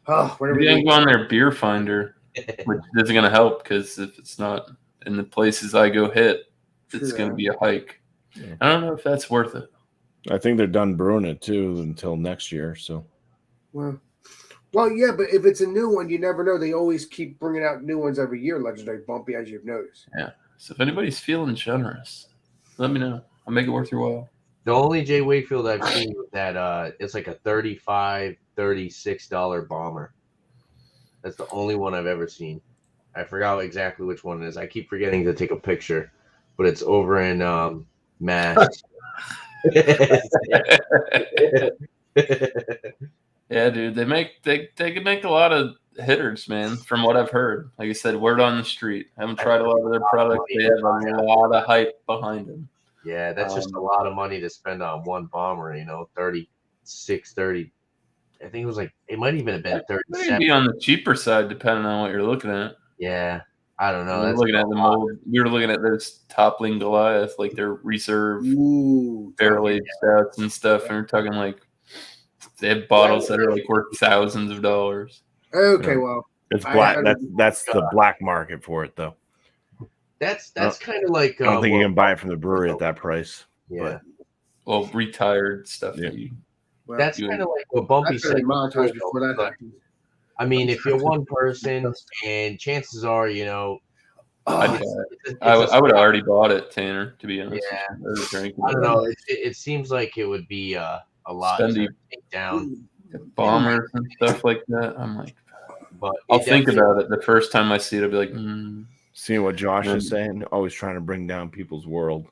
whatever. Maybe I can go on their beer finder, which isn't going to help, because if it's not in the places I go hit, it's going to be a hike. Yeah. I don't know if that's worth it. I think they're done brewing it too until next year. So, Well, yeah, but if it's a new one, you never know. They always keep bringing out new ones every year. Legendary Bumpy, as you've noticed. Yeah. So if anybody's feeling generous, let me know. I'll make it worth your while. The only J. Wakefield I've seen with that it's like a $35, $36 bomber. That's the only one I've ever seen. I forgot exactly which one it is. I keep forgetting to take a picture, but it's over in Mass. Yeah, dude, they can make a lot of hitters, man. From what I've heard, like I said, word on the street. I haven't tried a lot of their products. They have a lot of hype behind them. Yeah, that's just a lot of money to spend on one bomber. You know, 36, 30. I think it was like it might even have been 37. Maybe on the cheaper side, depending on what you're looking at. Yeah, I don't know. We were looking at those Toppling Goliath, like their reserve barrel aged stouts and stuff, and we're talking like they have bottles that are like worth thousands of dollars. Okay, well, it's black. That's the black market for it, though. That's kind of like I don't think you can buy it from the brewery at that price. Yeah. Well, retired stuff. Yeah. That's kind of like what Bumpy said. Montage before that happened. I mean, if you're one person, and chances are, you know, I would have already bought it, Tanner. To be honest, yeah. I don't know. It seems like it would be a lot to take down bombers and stuff like that. I'm like, but I'll think about it the first time I see it. I'll be like, Seeing what Josh is saying, always trying to bring down people's world.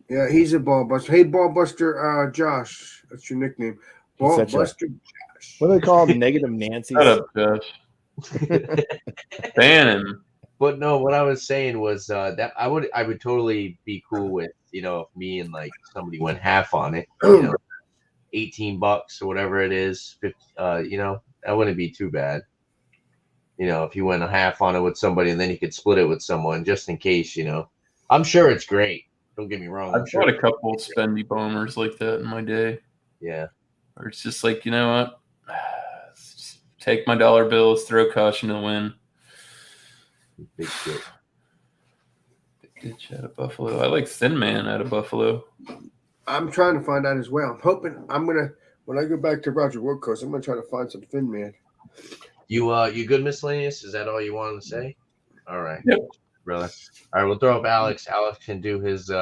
Yeah, he's a ball buster. Hey, ball buster, Josh, that's your nickname. Ball buster Josh. What do they call him? Negative Nancy. Shut up, Josh. Ban him. But no, what I was saying was that I would totally be cool with, you know, if me and like somebody went half on it, you know, $18 or whatever it is, 50, you know, that wouldn't be too bad. You know, if you went a half on it with somebody and then you could split it with someone just in case, you know. I'm sure it's great. Don't get me wrong. I've tried a couple spendy bombers like that in my day. Yeah. Or it's just like, you know what? Just take my dollar bills, throw caution to the wind. Big shit. Big ditch out of Buffalo. I like Thin Man out of Buffalo. I'm trying to find out as well. I'm hoping when I go back to Roger Woodcoast, I'm gonna try to find some Thin Man. You good, miscellaneous? Is that all you wanted to say? All right. Yep. Brother. All right, we'll throw up Alex. Alex can do his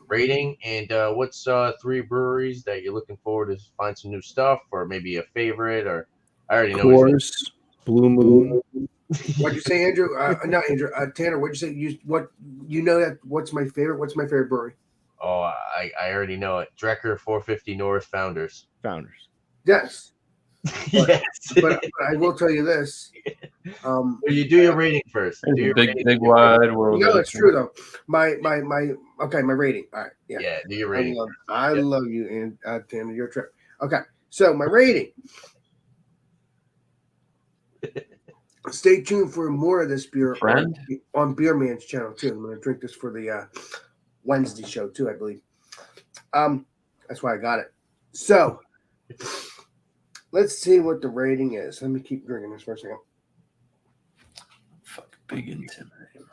rating. And what's 3 breweries that you're looking forward to find some new stuff, or maybe a favorite, or I already know. Coors, Blue Moon. What'd you say, Andrew? Not Andrew. Tanner. What'd you say? What's my favorite? What's my favorite brewery? Oh, I already know it. Drecker 450 North Founders. Yes. Yes. But I will tell you this: Well, you do your rating first. Do There's your a big, rating. big wide world. No, out it's there. true though. My rating. All right, yeah. Yeah, do your I rating. love you, and Tanner, your trip. Okay, so my rating. Stay tuned for more of this beer Friend? on Beer Man's channel too. I'm going to drink this for the Wednesday show too, I believe. That's why I got it. So let's see what the rating is. Let me keep drinking this for a second. Fuck, big intimidating.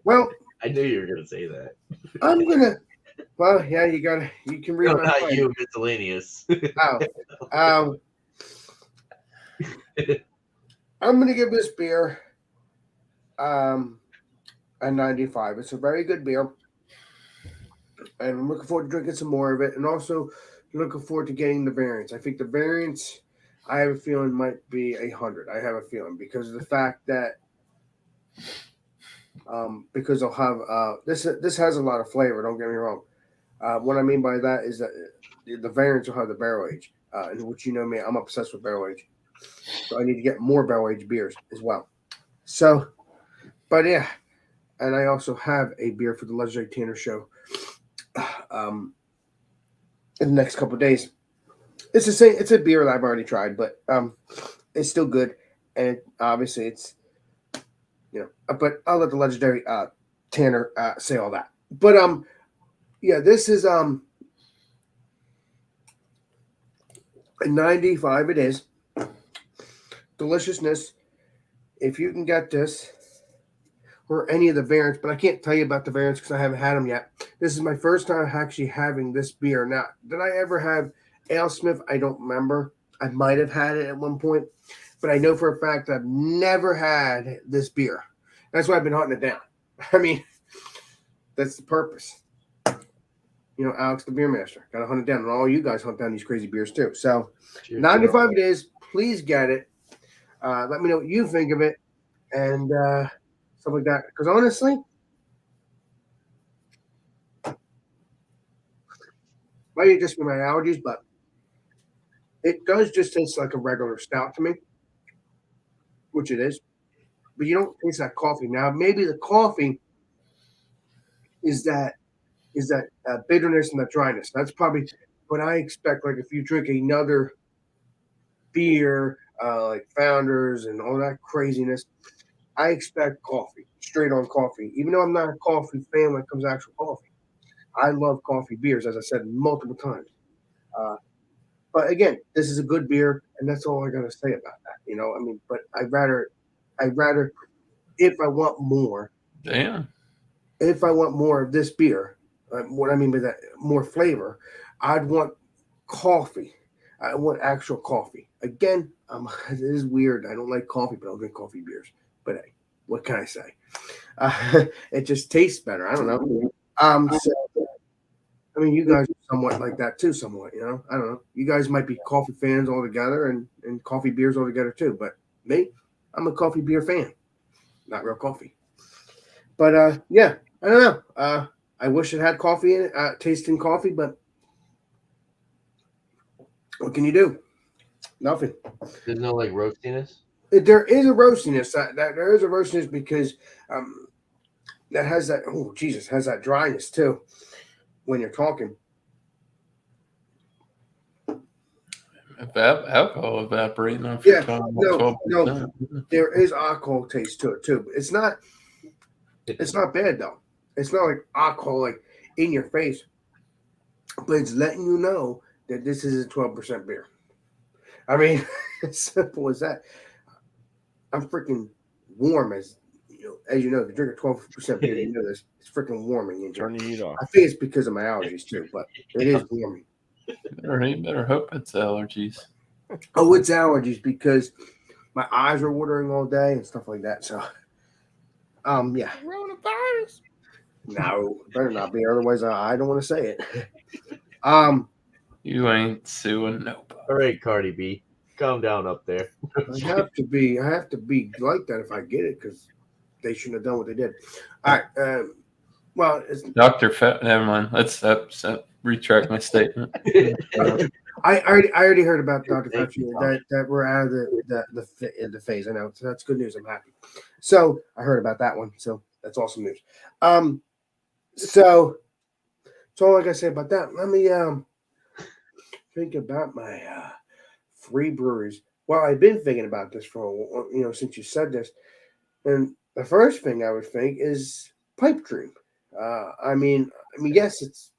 Well, I knew you were gonna say that. I'm gonna. Well, yeah, you can read No, my not mind. you, miscellaneous. Oh, I'm gonna give this beer a 95. It's a very good beer, and I'm looking forward to drinking some more of it, and also looking forward to getting the variants. I think the variants, I have a feeling, might be 100. I have a feeling because of the fact that because they'll have this has a lot of flavor. Don't get me wrong. What I mean by that is that the variants will have the barrel age, and which you know me, I'm obsessed with barrel age. So I need to get more barrel aged beers as well. So, but yeah, and I also have a beer for the Legendary Tanner show in the next couple of days. It's the same. It's a beer that I've already tried, but it's still good, and obviously it's But I'll let the Legendary Tanner say all that. But yeah, this is a 95. It is deliciousness. If you can get this or any of the variants, but I can't tell you about the variants because I haven't had them yet. This is my first time actually having this beer. Now, did I ever have AleSmith? I don't remember. I might have had it at one point, but I know for a fact I've never had this beer. That's why I've been hunting it down. I mean, that's the purpose. Alex the Beer Master. Got to hunt it down. And all you guys hunt down these crazy beers too. So, Cheers, 95 it is. Please get it. Let me know what you think of it and stuff like that. Because honestly, might just be my allergies, but it does just taste like a regular stout to me, which it is. But you don't taste that coffee. Now, maybe the coffee is that bitterness and that dryness. That's probably what I expect. Like if you drink another beer, like Founders and all that craziness, I expect coffee, straight on coffee. Even though I'm not a coffee fan when it comes to actual coffee, I love coffee beers, as I said multiple times. But again, this is a good beer, and that's all I got to say about that. I mean, but I'd rather, if I want more, Damn. if I want more of this beer, what I mean by that, more flavor, I'd want coffee. I want actual coffee. Again, it is weird. I don't like coffee, but I'll drink coffee beers. But hey, what can I say? It just tastes better. I don't know. So, I mean, you guys are somewhat like that too, somewhat. I don't know. You guys might be coffee fans altogether and coffee beers altogether too. But me, I'm a coffee beer fan, not real coffee. But yeah, I don't know. I wish it had coffee in it, tasting coffee, but what can you do? Nothing. There's no like roastiness. There is a roastiness. That there is a roastiness because that has that. Oh Jesus, has that dryness too when you're talking. Alcohol evaporating off Yeah, your tongue. no. There is alcohol taste to it too. But it's not bad though. It's not like alcohol like in your face, but it's letting you know that this is a 12% beer. I mean, as simple as that. I'm freaking warm as you know. If you drink a 12% beer, you know this. It's freaking warming in Turn the here. heat off. I think it's because of my allergies too, but it is warming. You better hope it's allergies. Oh, it's allergies because my eyes are watering all day and stuff like that. So, yeah. Coronavirus. No, better not be. Otherwise, I don't want to say it. You ain't suing nobody. All right, Cardi B, calm down up there. I have to be like that if I get it because they shouldn't have done what they did. All right. Well, it's Dr. Never mind. Let's retract my statement. I already heard about Dr. Thank Pepsi you, Tom. that we're out of the phase. I know, so that's good news. I'm happy. So I heard about that one. So that's awesome news. So that's all I gotta say about that. Let me think about my free breweries. Well, I've been thinking about this for since you said this, and the first thing I would think is Pipe Dream. Yes, it's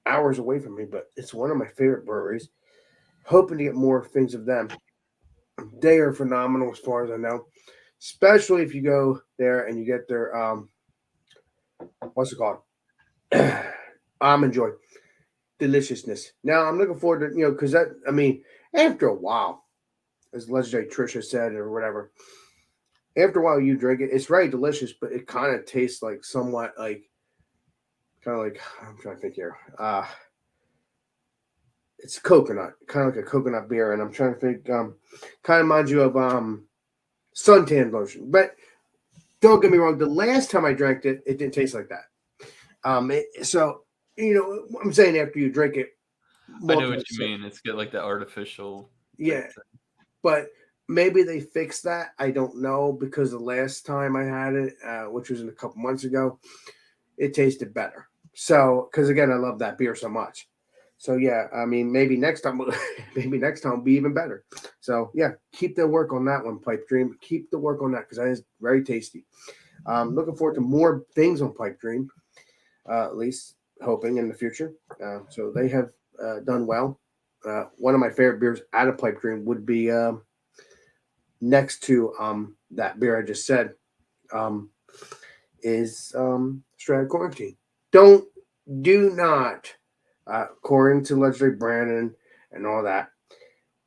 hours away from me, but it's one of my favorite breweries. Hoping to get more things of them. They are phenomenal as far as I know, especially if you go there and you get their what's it called? Enjoy deliciousness. Now I'm looking forward to because after a while, as Legendary Trisha said or whatever, after a while you drink it, it's very delicious, but it kind of tastes like somewhat like I'm trying to think here. It's coconut, kind of like a coconut beer, and I'm trying to think. Kind of reminds you of suntan lotion, but don't get me wrong. The last time I drank it, it didn't taste like that. So I'm saying after you drink it, I know what you mean. It's got like the artificial. Yeah, but maybe they fixed that. I don't know because the last time I had it, which was a couple months ago, it tasted better. So because again, I love that beer so much. So yeah, maybe next time, will be even better. So yeah, keep the work on that one, Pipe Dream. Keep the work on that because that is very tasty. Looking forward to more things on Pipe Dream, at least hoping in the future. So they have done well. One of my favorite beers out of Pipe Dream would be next to that beer I just said is Straight Outta Quarantine. Do not. According to Legendary Brandon and all that,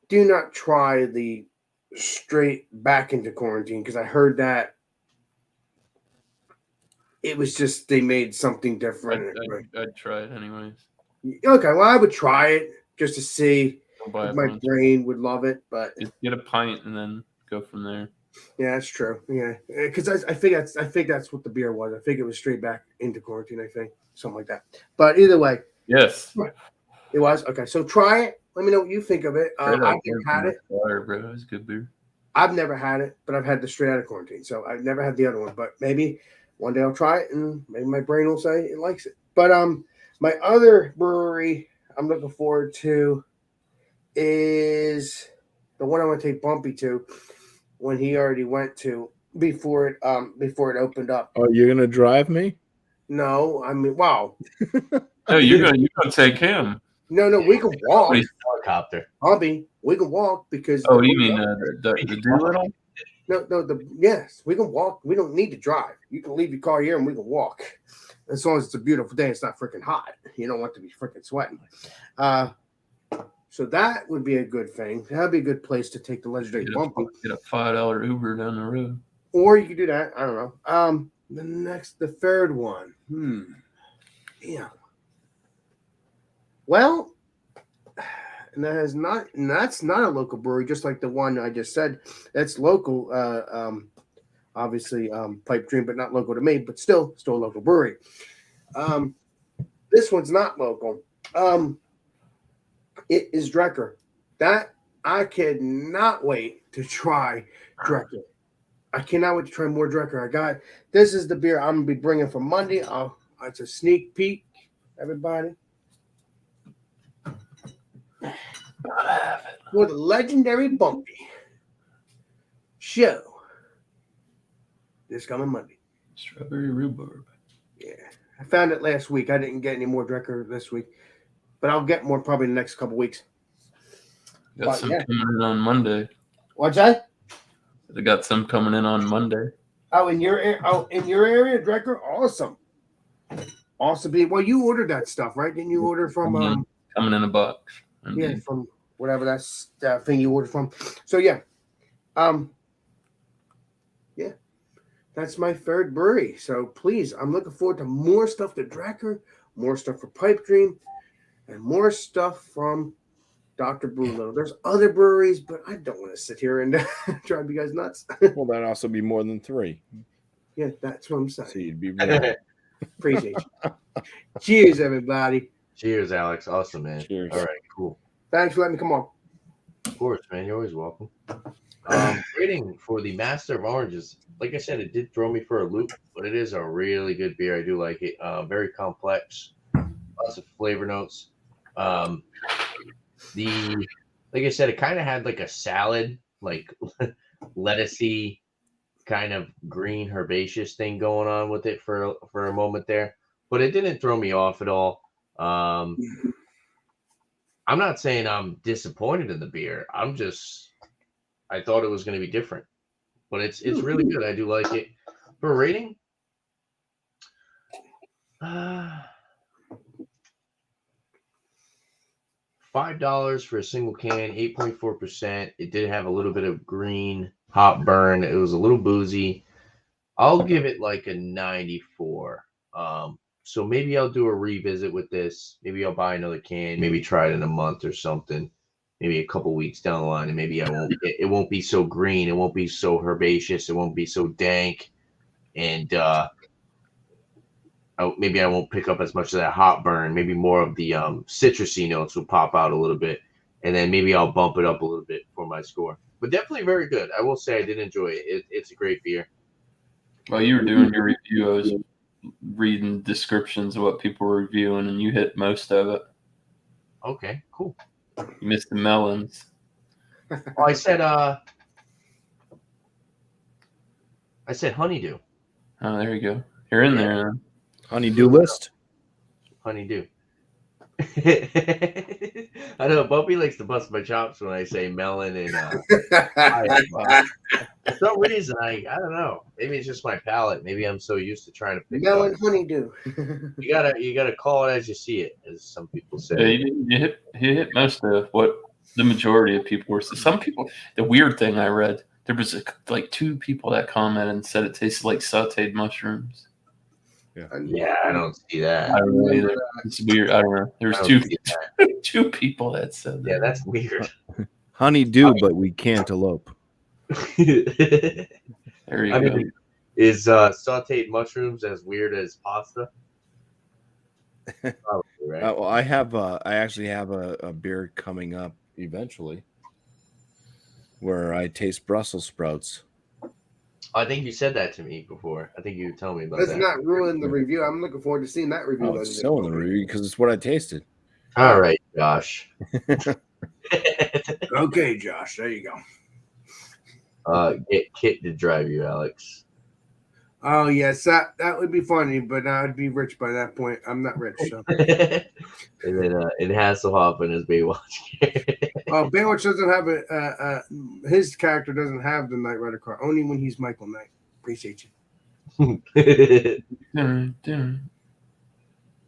do not try the straight back into quarantine because I heard that it was just they made something different. I'd try it anyways. Okay, well I would try it just to see if my brain would love it, but just get a pint and then go from there. Yeah, that's true. Yeah, because I think that's what the beer was. I think it was straight back into quarantine. I think something like that. But either way. Yes. It was? Okay, so try it. Let me know what you think of it. I've never had it. Fire, bro. It's good beer. I've never had it, but I've had the Straight Outta Quarantine. So I've never had the other one. But maybe one day I'll try it and maybe my brain will say it likes it. But my other brewery I'm looking forward to is the one I want to take Bumpy to when he already went to before it opened up. Oh, you're gonna drive me? No, wow. No, you're gonna take him. No, we can walk. Helicopter. Bobby, we can walk because. Oh, you mean the Doolittle? No, yes, we can walk. We don't need to drive. You can leave your car here and we can walk. As long as it's a beautiful day, it's not freaking hot. You don't want to be freaking sweating. So that would be a good thing. That'd be a good place to take the Legendary Bumpy. Get a $5 Uber down the road. Or you could do that. I don't know. The third one. Yeah. Well, and that's not a local brewery, just like the one I just said. That's local, obviously Pipe Dream, but not local to me, but still a local brewery. This one's not local. It is Drecker. That I cannot wait to try Drecker. I cannot wait to try more Drecker. This is the beer I'm gonna be bringing for Monday. It's a sneak peek, everybody. For the Legendary Bumpy show this coming Monday. Strawberry rhubarb. Yeah, I found it last week. I didn't get any more Drecker this week, but I'll get more probably in the next couple weeks. Got some coming in on Monday. What's that? They got some coming in on Monday. In your area, Drecker? Awesome. Awesome. Well, you ordered that stuff, right? Didn't you order from coming in a box? Yeah, from whatever that's that thing you ordered from. So yeah. Yeah. That's my third brewery. So please, I'm looking forward to more stuff to Drecker, more stuff for Pipe Dream, and more stuff from Dr. Brewlow. There's other breweries, but I don't want to sit here and drive you guys nuts. Well, that'd also be more than 3. Yeah, that's what I'm saying. So you'd be Appreciate you. Cheers, everybody. Cheers, Alex. Awesome, man. Cheers. All right, cool. Thanks for letting me come on. Of course, man. You're always welcome. Rating for the Master of Oranges. Like I said, it did throw me for a loop, but it is a really good beer. I do like it. Very complex, lots of flavor notes. Like I said, it kind of had like a salad, like lettucey, kind of green herbaceous thing going on with it for a moment there, but it didn't throw me off at all. I'm not saying I'm disappointed in the beer. I thought it was going to be different, but it's really good. I do like it. For a rating, $5 for a single can, 8.4%. It did have a little bit of green hop burn. It was a little boozy. I'll give it like a 94. So maybe I'll do a revisit with this. Maybe I'll buy another can. Maybe try it in a month or something. Maybe a couple weeks down the line, and maybe it won't be so green. It won't be so herbaceous. It won't be so dank, and maybe I won't pick up as much of that hop burn. Maybe more of the citrusy notes will pop out a little bit, and then maybe I'll bump it up a little bit for my score. But definitely very good. I will say I did enjoy it. It's a great beer. While you were doing your review, I was reading descriptions of what people were reviewing, and you hit most of it. Okay, cool. You missed the melons. Oh, I said honeydew. Oh, there you go. You're in there. Honeydew list. Honeydew. I know Bumpy likes to bust my chops when I say melon and for some reason I don't know. Maybe it's just my palate. Maybe I'm so used to trying to pick Melon up. honeydew. You gotta call it as you see it, as some people say. Yeah, you hit most of what the majority of people were. Some people, the weird thing I read, there was like 2 people that commented and said it tasted like sauteed mushrooms. Yeah, I don't see that. I don't know either. It's weird. I don't know. There was 2 people that said that. Yeah, that's weird. Honeydew, but we can't elope. There you go. Mean, is sauteed mushrooms as weird as pasta? Probably, right? Well, I actually have a beer coming up eventually where I taste Brussels sprouts. I think you said that to me before. I think you told me about Let's that. not ruin the review. I'm looking forward to seeing that review. Oh, it's still in the review because it's what I tasted. All right, Josh. Okay, Josh. There you go. Get Kit to drive you, Alex. Oh yes, that would be funny, but I'd be rich by that point. I'm not rich, so. And then in Hasselhoff and his Baywatch. Oh, Baywatch doesn't have his character doesn't have the Knight Rider car. Only when he's Michael Knight. Appreciate you. Dun, dun.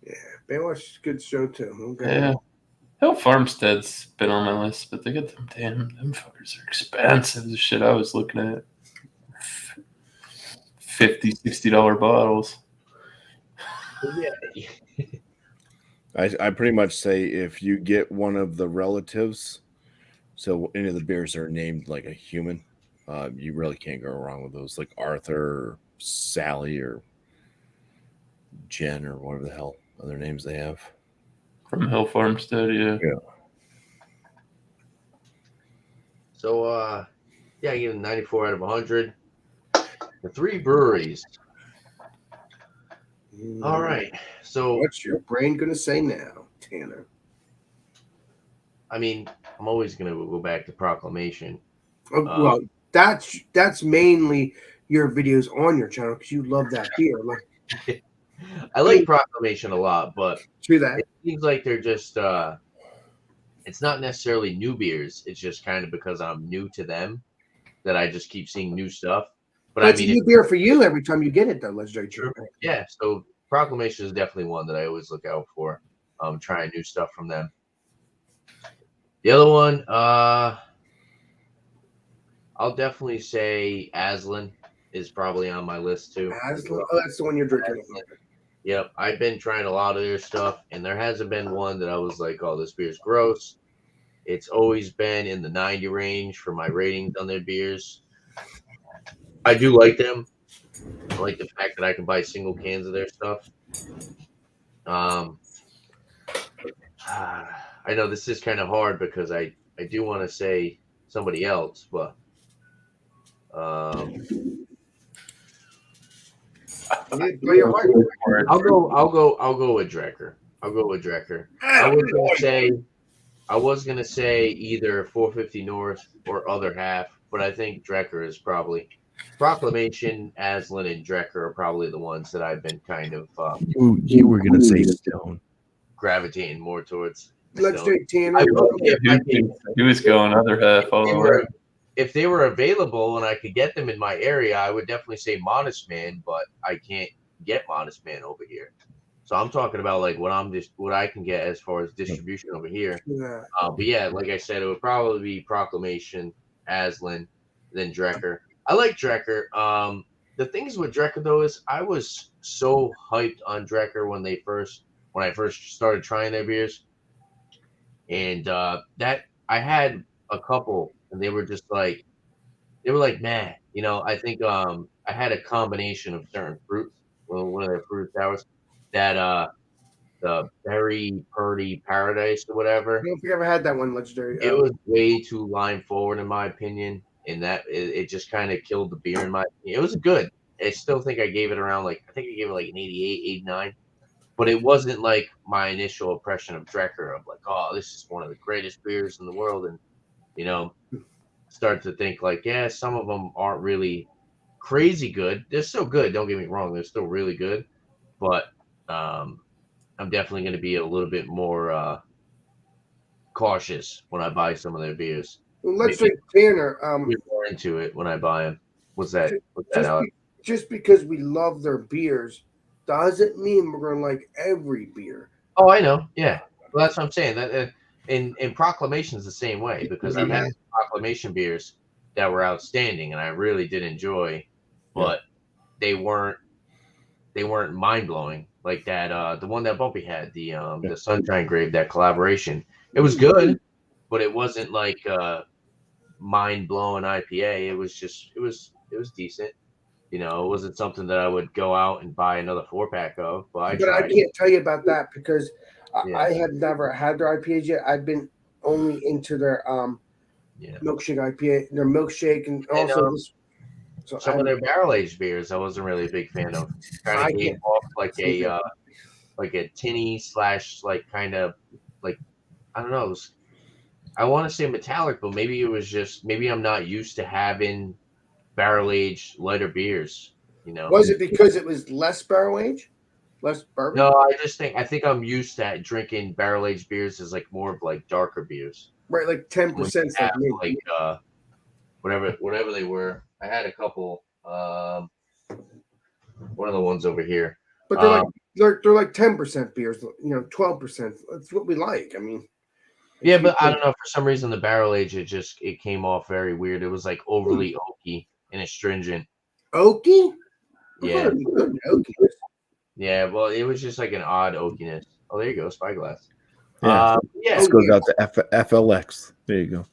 Yeah, Baywatch is a good show too. Okay. Yeah. Hill Farmstead's been on my list, but they got them fuckers are expensive. The shit I was looking at. $50, $60 bottles. Yeah. I pretty much say if you get one of the relatives, so any of the beers are named like a human, you really can't go wrong with those, like Arthur or Sally or Jen or whatever the hell other names they have. From Hill Farmstead, yeah. So, I give it 94 out of 100. The 3 breweries. All right. So, what's your brain gonna say now, Tanner? I mean, I'm always gonna go back to Proclamation. Oh, well, that's mainly your videos on your channel because you love that beer. Like, I like Proclamation a lot, but true that. it seems like they're just it's not necessarily new beers. It's just kind of because I'm new to them that I just keep seeing new stuff. But it's a new beer for you every time you get it, though. Let's very true. Yeah, so Proclamation is definitely one that I always look out for. Trying new stuff from them. The other one, I'll definitely say Aslan is probably on my list too. Aslan? Oh, that's the one you're drinking. Yep, I've been trying a lot of their stuff, and there hasn't been one that I was like, oh, this beer's gross. It's always been in the 90 range for my ratings on their beers. I do like them. I like the fact that I can buy single cans of their stuff. I know this is kind of hard because I do want to say somebody else, but Yeah, play your heart. I'll go with Drecker. I'll go with Drecker. I was gonna say either 450 North or other half, but I think Drecker is probably Proclamation, Aslan, and Drecker are probably the ones that I've been kind of You were gonna say Stone. gravitating more towards. Let's Stone. say Tanner. I will if He was going other half all the way. if they were available and I could get them in my area, I would definitely say Modest Man, but I can't get Modest Man over here. So I'm talking about like what I can get as far as distribution over here. Yeah. But yeah, like I said, it would probably be Proclamation, Aslan, then Drecker. I like Drecker. The things with Drecker though is I was so hyped on Drecker when I first started trying their beers, and that I had a couple, and they were like man, I think I had a combination of certain fruits. Well, one of their fruit sours that the Berry Purdy Paradise or I whatever. don't think I ever had that one, Legendary. It was way too line forward in my opinion, and that it just kind of killed the beer in my opinion. It was good. I still think I gave it around I think I gave it like an 88, 89. But it wasn't like my initial impression of Drecker of like, oh, this is one of the greatest beers in the world, and you know, start to think like, yeah, some of them aren't really crazy good. They're still good. Don't get me wrong. They're still really good, but I'm definitely going to be a little bit more cautious when I buy some of their beers. Well, let's say Tanner. Get more into it when I buy them. What's that? Just because we love their beers doesn't mean we're gonna like every beer. Oh, I know. Yeah, well, that's what I'm saying. That in Proclamation's the same way because I've had Proclamation beers that were outstanding and I really did enjoy, but they weren't mind blowing like that. The one that Bumpy had, the Sunshine Grave, that collaboration. It was good, but it wasn't like mind blowing IPA. It was just it was decent. It wasn't something that I would go out and buy another 4-pack of. But I can't tell you about that because I have never had their IPAs yet. I've been only into their milkshake IPA, their milkshake, and also this. So some of their barrel aged beers, I wasn't really a big fan of. Kind of came off like a tinny / like kind of like I don't know. I want to say metallic, but maybe it was just maybe I'm not used to having barrel aged lighter beers. Was it because it was less barrel aged, less bourbon? No, I think I'm used to drinking barrel aged beers as like more of like darker beers. Right, like 10%. Like whatever they were. I had a couple. One of the ones over here. But they're like 10% beers. 12%. That's what we like. I mean. Yeah, but I don't know. For some reason, the barrel age it came off very weird. It was like overly oaky and astringent. Oaky? Yeah. Yeah. Well, it was just like an odd oakiness. Oh, there you go, Spyglass. Yeah. This goes out to FLX. There you go.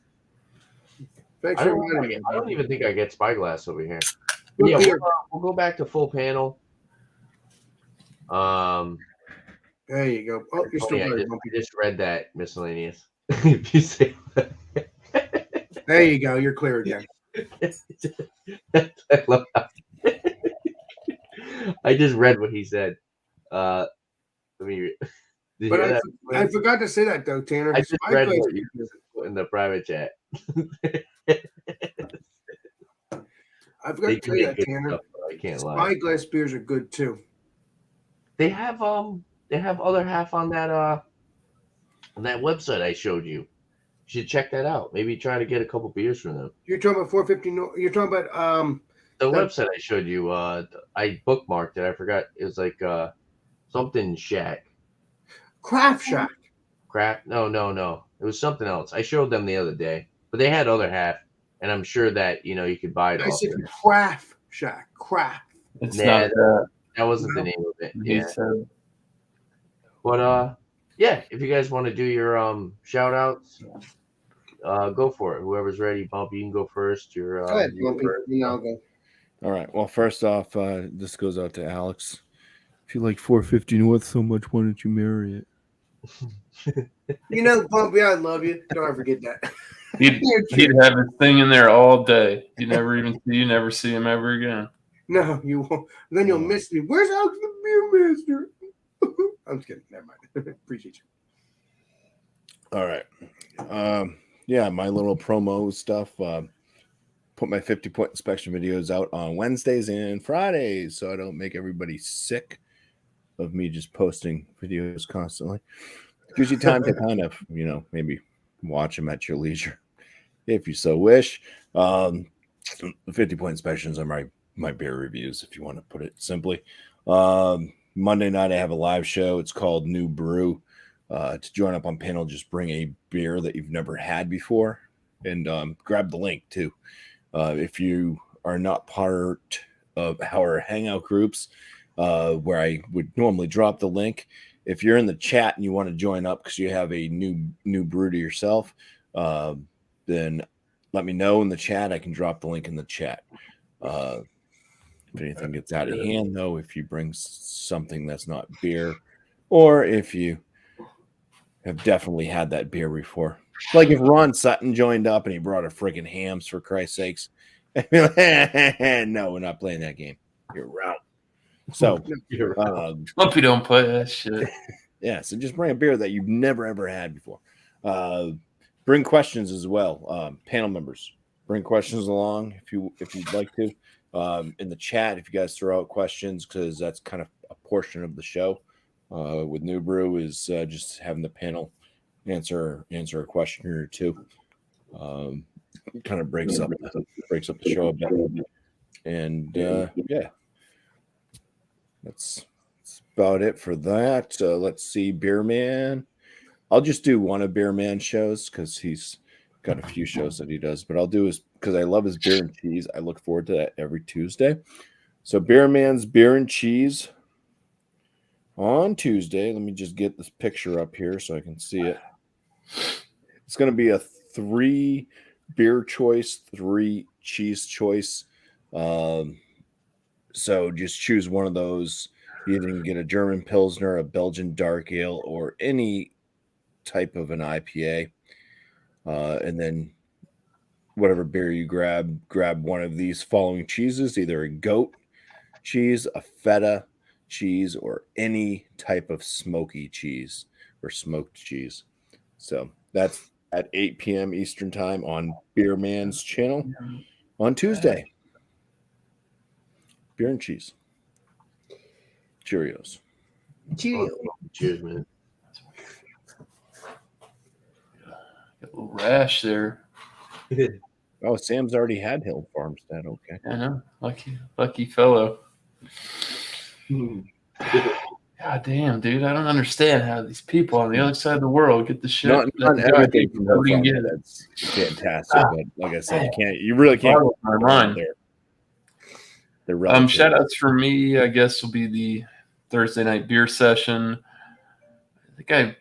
I don't even think I get Spyglass over here. Yeah, we'll go back to full panel. There you go. Oh, you're still I just read that miscellaneous. There you go. You're clear again. I love how I just read what he said. Let me. But I forgot to say that though, Tanner. I just read what you put in the private chat. I forgot to tell you that, Tanner. Stuff, I can't lie. Spyglass beers are good too. They have other half on that website I showed you. You should check that out. Maybe try to get a couple beers from them. You're talking about 450. You're talking about the website I showed you. I bookmarked it. I forgot. It was like something Shack. Craft Shack. No. It was something else. I showed them the other day, but they had other half, and I'm sure that you could buy it. I said Craft Shack. Craft. It's not that. That wasn't the name of it. He said. But yeah, if you guys want to do your shout outs, go for it. Whoever's ready, Bump, you can go first. Go ahead, Bumpy. I'll go. All right. Well, first off, this goes out to Alex. If you like 450 North so much, why don't you marry it? You know, Bumpy, I love you. Don't ever forget that. He'd have his thing in there all day. You never see him ever again. No, you won't. Then you'll miss me. Where's Alex the Beer Master? I'm just kidding. Never mind. Appreciate you. All right. Yeah, my little promo stuff. Put my 50-point inspection videos out on Wednesdays and Fridays so I don't make everybody sick of me just posting videos constantly. It gives you time to kind of, maybe watch them at your leisure if you so wish. 50-point inspections are my beer reviews, if you want to put it simply. Monday night, I have a live show. It's called New Brew. To join up on panel, just bring a beer that you've never had before and grab the link too. If you are not part of our hangout groups, where I would normally drop the link, if you're in the chat and you want to join up because you have a new brew to yourself, then let me know in the chat. I can drop the link in the chat. If anything gets out of hand, though, if you bring something that's not beer, or if you have definitely had that beer before. Like if Ron Sutton joined up and he brought a friggin' hams, for Christ's sakes. No, we're not playing that game. You're out. So, Lumpy don't play that shit. Yeah, so just bring a beer that you've never, ever had before. Bring questions as well. Panel members, bring questions along if you'd like to. In the chat, if you guys throw out questions, because that's kind of a portion of the show. With New Brew is just having the panel answer a question or two. Kind of breaks up the show a bit. And yeah, that's about it for that. Let's see, Beer Man. I'll just do one of Beer Man shows because he's got a few shows that he does, but I'll do his because I love his beer and cheese. I look forward to that every Tuesday. So Beer Man's Beer and Cheese on Tuesday. Let me just get this picture up here so I can see it. It's going to be a 3 beer choice, 3 cheese choice. So just choose one of those. You can get a German Pilsner, a Belgian Dark Ale, or any type of an IPA. And then whatever beer you grab one of these following cheeses, either a goat cheese, a feta cheese, or any type of smoky cheese or smoked cheese. So that's at 8 p.m. Eastern time on Beer Man's channel on Tuesday. Beer and cheese. Cheerios. Cheers, man. Got a little rash there. Oh, Sam's already had Hill Farmstead. Okay. I know. Lucky fellow. God damn, dude. I don't understand how these people on the other side of the world get the shit. Not everything from Hill Farmstead. That's fantastic. But like I said, you really can't go my mind. There. They're shout outs for me, I guess, will be the Thursday night beer session. I think I've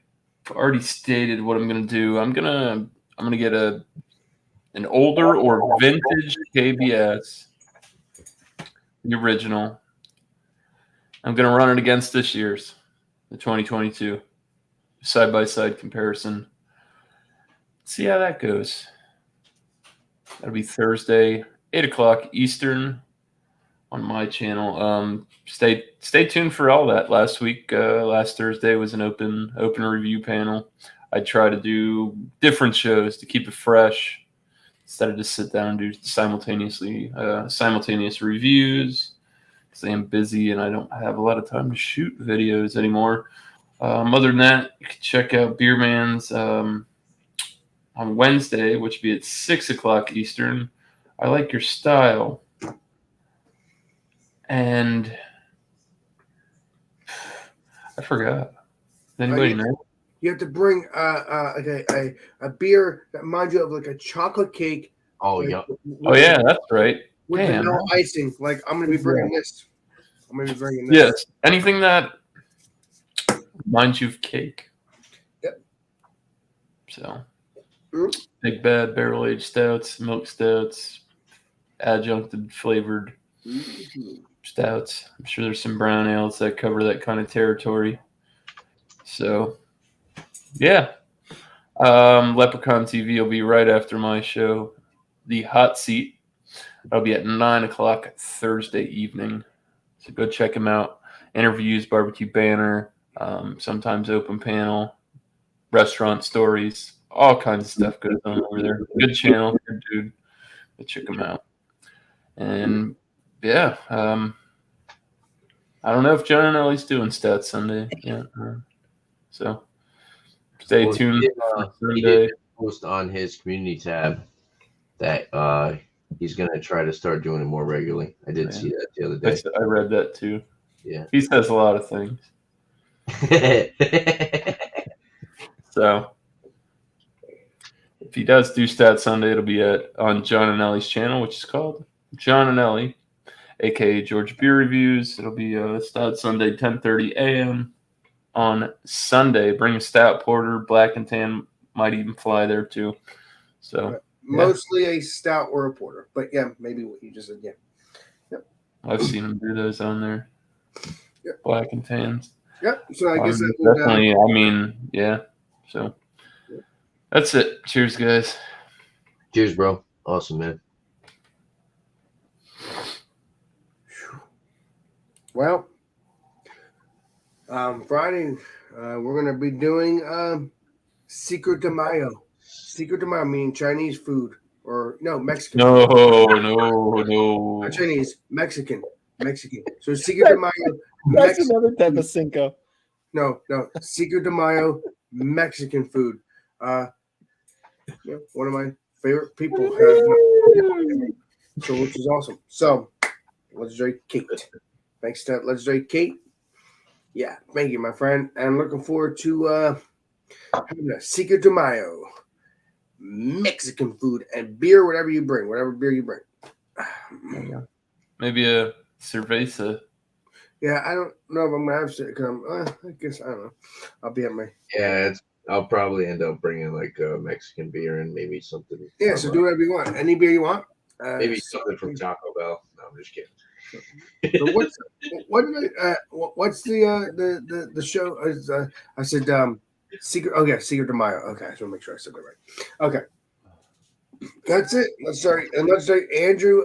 already stated what I'm gonna do. I'm gonna get an older or vintage KBS, the original. I'm going to run it against this year's, the 2022, side-by-side comparison. See how that goes. That'll be Thursday, 8 o'clock Eastern on my channel. Stay tuned for all that. Last Thursday was an open review panel. I try to do different shows to keep it fresh instead of just sit down and do simultaneous reviews. I am busy and I don't have a lot of time to shoot videos anymore. Other than that, you can check out Beer Man's on Wednesday, which will be at 6 o'clock Eastern. I like your style. And I forgot. Anybody know? You have to bring a beer that reminds you of like a chocolate cake. Oh, yeah. Oh, yeah, that's right. With vanilla icing. Like, I'm going to be bringing this. Yes. Anything that reminds you of cake. Yep. So, Big Bad barrel-aged stouts, milk stouts, adjuncted flavored stouts. I'm sure there's some brown ales that cover that kind of territory. So, yeah. Leprechaun TV will be right after my show. The Hot Seat. I'll be at 9 o'clock Thursday evening. So go check him out. Interviews, barbecue banner, sometimes open panel, restaurant stories, all kinds of stuff goes on over there. Good channel, good dude. Go check him out. And yeah, I don't know if John and Ellie's doing Stat Sunday yet. So stay tuned for He Sunday. did post on his community tab that he's gonna try to start doing it more regularly. I did see that the other day. I read that too. Yeah. He says a lot of things. So if he does do Stat Sunday, it'll be on John and Ellie's channel, which is called John and Ellie, aka George Beer Reviews. It'll be Stat Sunday, 10:30 a.m. on Sunday. Bring a stout porter, black and tan, might even fly there too. So mostly a stout or a porter, but yeah, maybe what you just said. Yeah, yep. I've seen him do those on there. Yep. Black and tans. Yep. So I guess that definitely. I mean, yeah. So that's it. Cheers, guys. Cheers, bro. Awesome, man. Well, Friday we're gonna be doing Cinco de Mayo. Cinco de Mayo meaning Chinese food or no Mexican. No, food. no. Not Chinese, Mexican. So Cinco de Mayo. That's another type of Cinco. No, Cinco de Mayo Mexican food. One of my favorite people has so which is awesome. So legendary Kate. Thanks to legendary Kate. Yeah, thank you, my friend. And I'm looking forward to having a Cinco de Mayo Mexican food and beer, whatever beer you bring. Maybe a cerveza. Yeah, I don't know if I'm gonna have to. I guess I don't know. I'll be at my. Yeah, I'll probably end up bringing like a Mexican beer and maybe something. Yeah, so do whatever you want. Any beer you want. Maybe something from Taco Bell. No, I'm just kidding. So what's the show? I said Secret. Okay, Secret de Mayo. Okay, I just want to make sure I said that right. Okay, that's it. Let's start. And let's say Andrew.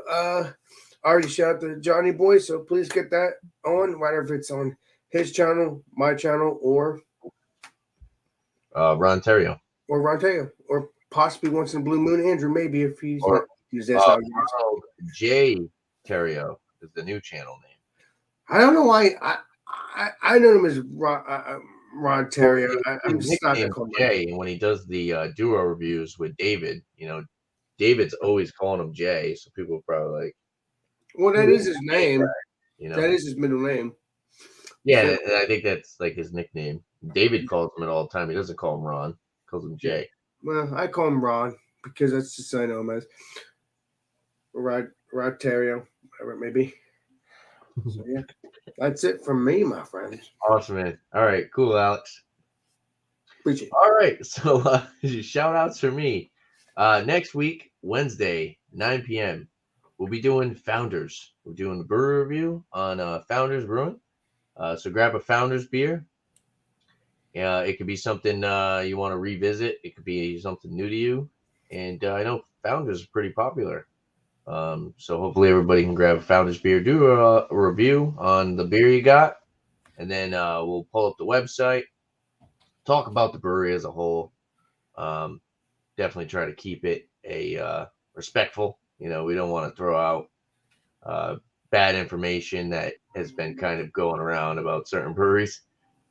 Already shout out to Johnny Boy, so please get that on, whether it's on his channel, my channel, or Ron Terrio. Or Ron Terrio, or possibly once in a blue moon, Andrew, maybe if he's or, not. J Terrio is the new channel name. I don't know why I know him as Ron Terrio. I'm just not Jay, and when he does the duo reviews with David, David's always calling him Jay, so people are probably like, well, that is his name. That is his middle name. Yeah, so, I think that's like his nickname. David calls him it all the time. He doesn't call him Ron. He calls him Jay. Well, I call him Ron because that's just I know him as. Rod Terrio, whatever it may be. So yeah, that's it from me, my friends. Awesome, man. All right, cool, Alex. Appreciate it. All right, so shout outs for me. Next week, Wednesday, 9 p.m. We'll be doing Founders. We're doing the brewery review on Founders Brewing. So grab a Founders beer. It could be something you want to revisit. It could be something new to you. And I know Founders is pretty popular. So hopefully everybody can grab a Founders beer, do a review on the beer you got. And then we'll pull up the website, talk about the brewery as a whole. Definitely try to keep it respectful. We don't want to throw out bad information that has been kind of going around about certain breweries.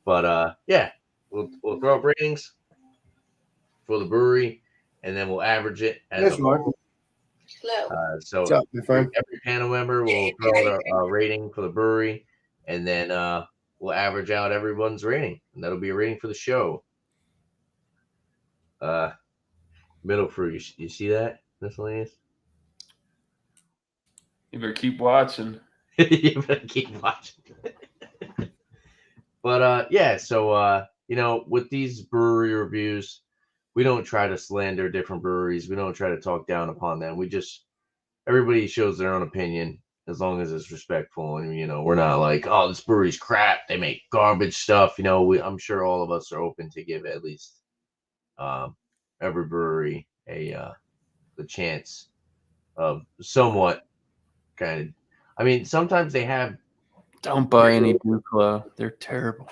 But yeah, we'll throw up ratings for the brewery, and then we'll average it as a whole. So every panel member will throw out a rating for the brewery, and then we'll average out everyone's rating, and that'll be a rating for the show. Middle fruit, you see that, miscellaneous? You better keep watching. You better keep watching. But yeah, so with these brewery reviews, we don't try to slander different breweries. We don't try to talk down upon them. Everybody shows their own opinion as long as it's respectful. And we're not like, oh, this brewery's crap, they make garbage stuff. I'm sure all of us are open to give at least every brewery the chance of somewhat kind of. I mean, sometimes they have. Don't buy any Duclaw. They're terrible.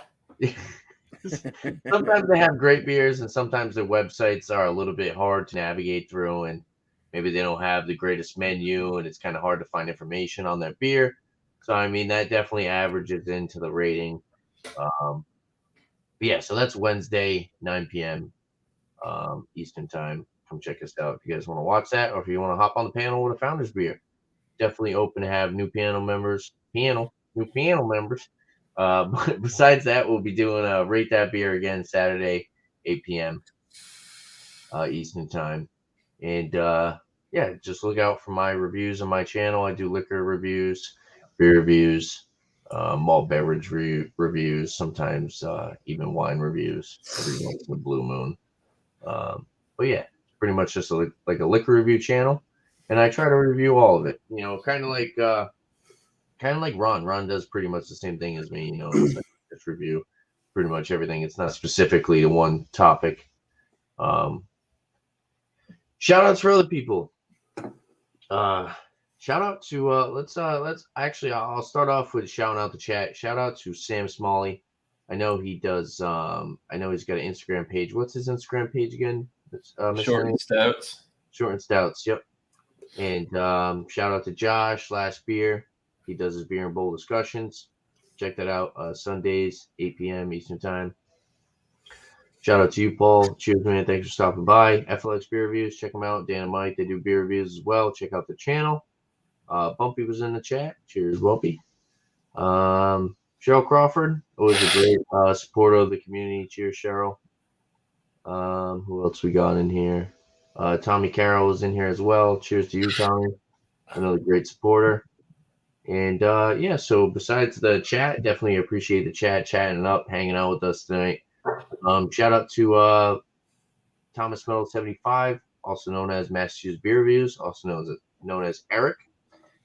Sometimes they have great beers, and sometimes their websites are a little bit hard to navigate through, and maybe they don't have the greatest menu, and it's kind of hard to find information on their beer. So, I mean, that definitely averages into the rating. Yeah, so that's Wednesday, 9 p.m. Eastern time. Come check us out if you guys want to watch that, or if you want to hop on the panel with a Founders Beer. Definitely open to have new panel members. But besides that, we'll be doing Rate That Beer again Saturday, 8 p.m. Eastern time. And yeah, just look out for my reviews on my channel. I do liquor reviews, beer reviews, malt beverage reviews, sometimes even wine reviews every once in a blue moon. But yeah, pretty much just like a liquor review channel. And I try to review all of it, kind of like Ron. Ron does pretty much the same thing as me, it's like just review pretty much everything. It's not specifically to one topic. Shout outs for other people. Shout out to let's actually I'll start off with shouting out the chat. Shout out to Sam Smalley. I know he does I know he's got an Instagram page. What's his Instagram page again? Short and Stouts. Short and Stouts, yep. And shout out to Josh Last Beer. He does his beer and bowl discussions. Check that out. Sundays, 8 p.m. Eastern time. Shout out to you, Paul. Cheers, man. Thanks for stopping by. FLX Beer Reviews. Check them out. Dan and Mike, they do beer reviews as well. Check out the channel. Bumpy was in the chat. Cheers, Bumpy. Cheryl Crawford, always a great supporter of the community. Cheers, Cheryl. Who else we got in here? Tommy Carroll was in here as well. Cheers to you, Tommy. Another great supporter. And yeah, so besides the chat, definitely appreciate the chatting up, hanging out with us tonight. Shout out to Thomas Metal 75, also known as Massachusetts Beer Reviews, also known as Eric.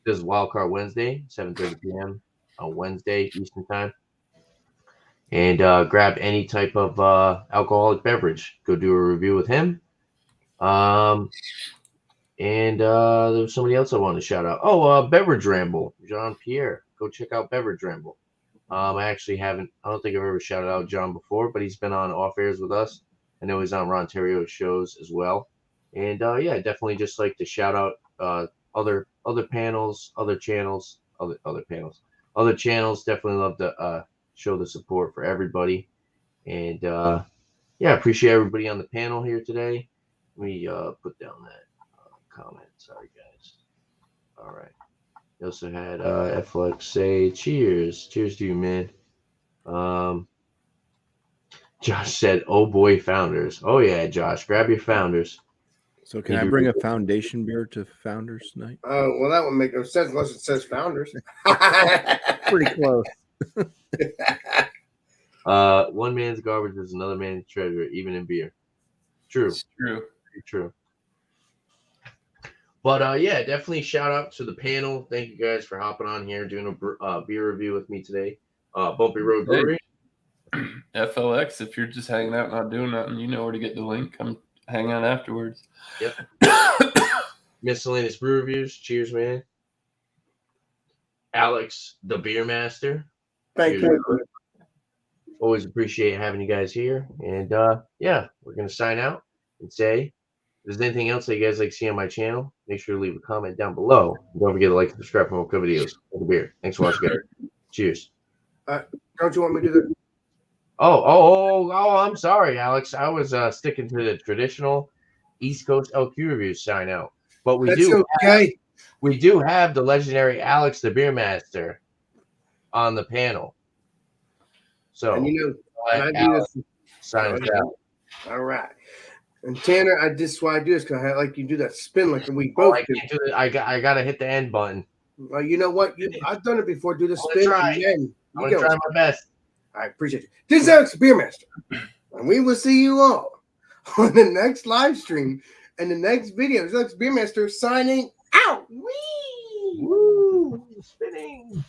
This is Wildcard Wednesday, 7:30 p.m. on Wednesday Eastern time. And grab any type of alcoholic beverage. Go do a review with him. And there was somebody else I wanted to shout out. Oh, Beverage Ramble, John Pierre. Go check out Beverage Ramble. I don't think I've ever shouted out John before, but he's been on off airs with us. I know he's on Rontario's shows as well. And yeah, definitely just like to shout out other panels, other channels. Definitely love to show the support for everybody. And yeah, appreciate everybody on the panel here today. Let me put down that comment. Sorry, guys. All right. We also had FLX say cheers. Cheers to you, man. Josh said, oh boy, Founders. Oh yeah, Josh, grab your Founders. So can I bring a foundation beer to Founders tonight? Well, that would make no sense unless it says Founders. Pretty close. One man's garbage is another man's treasure, even in beer. True. It's true. True. But yeah, definitely shout out to the panel. Thank you guys for hopping on here, doing a beer review with me today. Bumpy Road Brewery. FLX, if you're just hanging out not doing nothing, you know where to get the link. Come hang out afterwards. Yep. Miscellaneous Brew Reviews. Cheers, man. Alex, the Beer Master. Thank you. Always appreciate having you guys here. And yeah, we're going to sign out and say, if there's anything else that you guys like to see on my channel, make sure to leave a comment down below. And don't forget to like and subscribe for more good videos. Have a beer. Thanks for watching, guys. Cheers. Don't you want me to do that? Oh, I'm sorry, Alex. I was sticking to the traditional East Coast LQ reviews sign out. But we do have the legendary Alex the Beer Master on the panel. So and you know, Alex signs out. All right. And Tanner, this is why I do this, because I like you do that spin like we both do. Can't do that. I gotta hit the end button. Well, you know what? I've done it before. Do the spin. I'm gonna try my best. I appreciate you. This is Alex Beer Master, and we will see you all on the next live stream and the next video. This is Alex Beer Master signing out. Woo! Spinning.